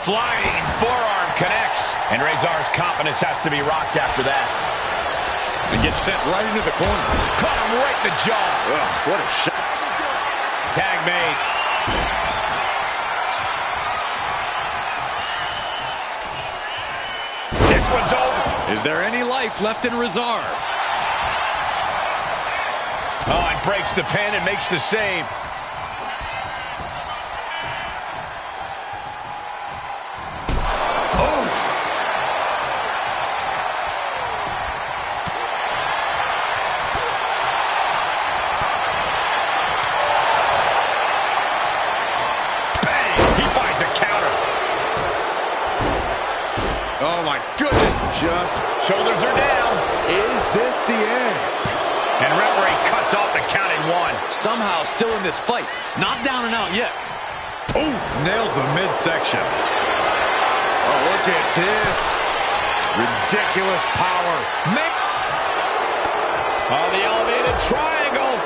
Flying forearm connects. And Rezar's confidence has to be rocked after that. And gets sent right into the corner. Caught him right in the jaw. Ugh, what a shot. Tag made. This one's over. Is there any life left in Rezar? Oh, and breaks the pin and makes the save. Oh, my goodness. Just shoulders are down. Is this the end? And referee cuts off the count in one. Somehow still in this fight. Not down and out yet. Oof, nails the midsection. Oh, look at this. Ridiculous power. Oh, the elevated triangle.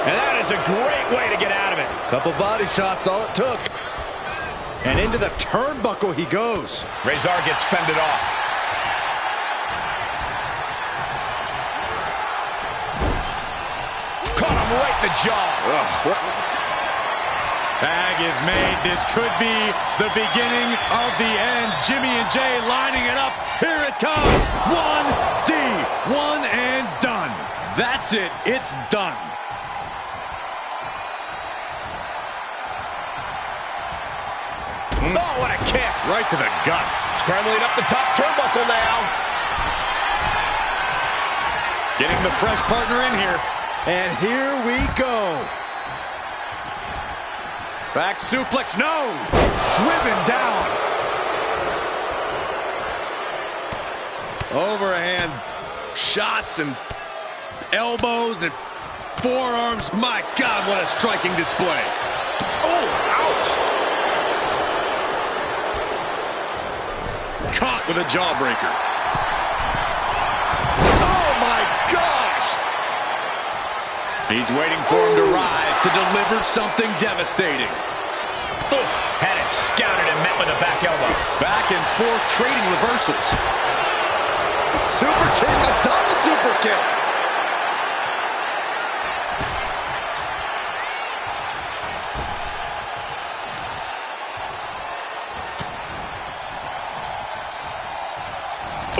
And that is a great way to get out of it. Couple body shots, all it took. And into the turnbuckle he goes. Rezar gets fended off. Caught him right in the jaw. Tag is made. This could be the beginning of the end. Jimmy and Jay lining it up. Here it comes. 1D. One and done. That's it. It's done. Oh, what a kick. Right to the gut. Scrambling up the top turnbuckle now. Getting the fresh partner in here. And here we go. Back suplex, no! Driven down. Overhand shots and elbows and forearms. My God, what a striking display. Oh, ouch. Caught with a jawbreaker. Oh, my gosh. He's waiting for him to rise to deliver something devastating. Oof, had it scouted and met with a back elbow. Back and forth trading reversals. Super kick, a double super kick.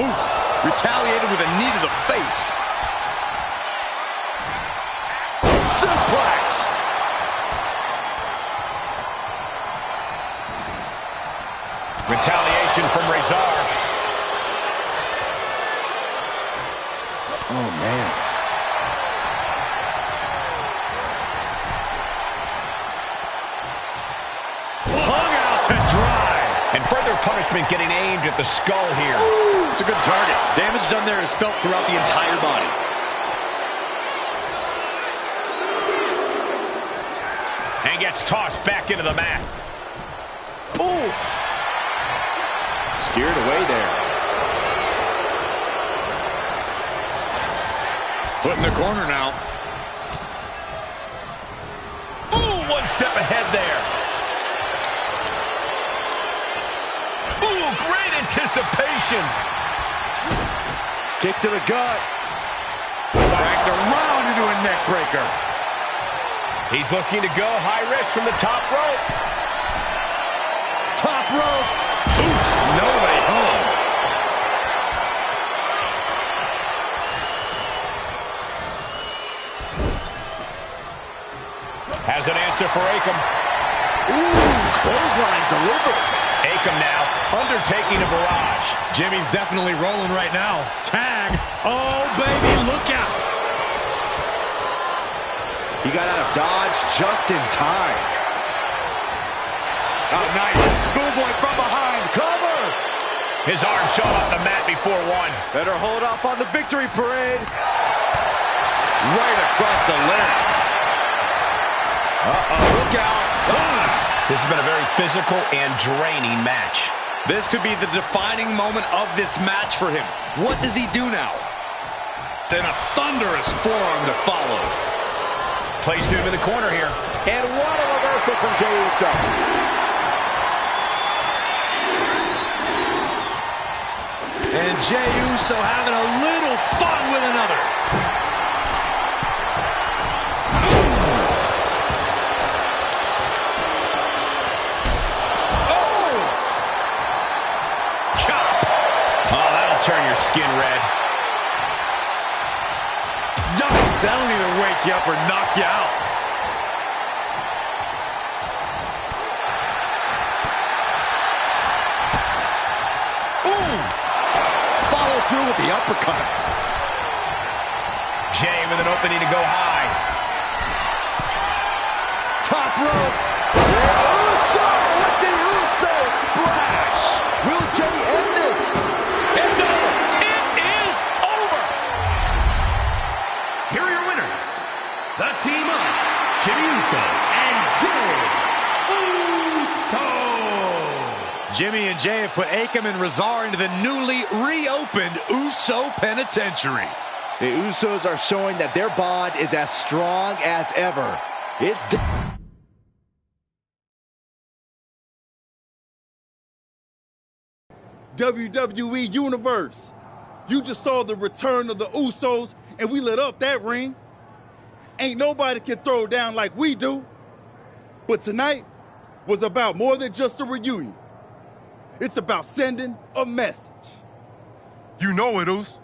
Oof, retaliated with a knee to the face. Suplex. Retaliation from Rezar. Oh, man. Hung out to dry. And further punishment getting aimed at the skull here. It's a good target. Damage done there is felt throughout the entire body. And gets tossed back into the mat. Oof. Steered away there. Foot in the corner now. Ooh, one step ahead there. Ooh, great anticipation. Kick to the gut. Cranked around into a neck breaker. He's looking to go high risk from the top rope. Top rope. Oof, no way home. Has an answer for Akam. Ooh, clothesline delivered. Akam now undertaking a barrage. Jimmy's definitely rolling right now. Tag. Oh, baby, look out. He got out of dodge just in time. Oh, nice. Schoolboy from behind. Cover. His arm showed off the mat before one. Better hold up on the victory parade. Right across the larynx. Uh-oh, look out. This has been a very physical and draining match. This could be the defining moment of this match for him. What does he do now? Then a thunderous forearm to follow. Placed him in the corner here. And what a reversal from Jey Uso. And Jey Uso having a little fun with another. Oh! Chop! Oh, that'll turn your skin red. Nice! That'll either wake you up or knock you out. Follow through with the uppercut. Jey with an opening to go high. Top rope. Uso with the Uso splash. Will Jey end this? It's over. It is over. Here are your winners. The team of Jimmy Uso and Jey Uso. Jimmy and Jey have put Akam and Rezar into the newly reopened Uso Penitentiary. The Usos are showing that their bond is as strong as ever. It's WWE Universe. You just saw the return of the Usos, and we lit up that ring. Ain't nobody can throw down like we do. But tonight was about more than just a reunion. It's about sending a message. You know it, Uso.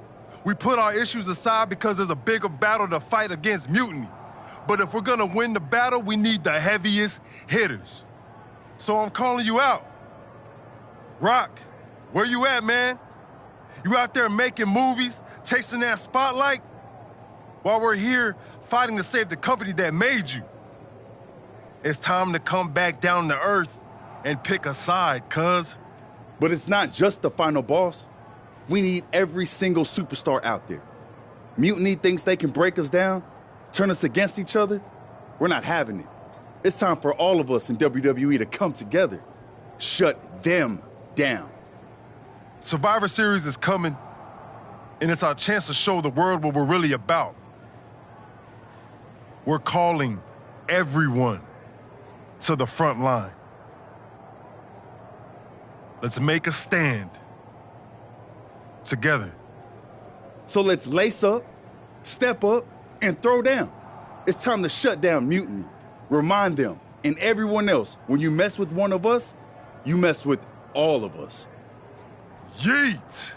We put our issues aside because there's a bigger battle to fight against mutiny. But if we're gonna win the battle, we need the heaviest hitters. So I'm calling you out. Rock, where you at, man? You out there making movies, chasing that spotlight? while we're here fighting to save the company that made you. It's time to come back down to earth and pick a side, cuz. But it's not just the final boss. We need every single superstar out there. Mutiny thinks they can break us down, turn us against each other. We're not having it. It's time for all of us in WWE to come together. Shut them down. Survivor Series is coming, and it's our chance to show the world what we're really about. We're calling everyone to the front line. Let's make a stand together. So let's lace up, step up, and throw down. It's time to shut down Mutiny. Remind them and everyone else, when you mess with one of us, you mess with all of us. Yeet!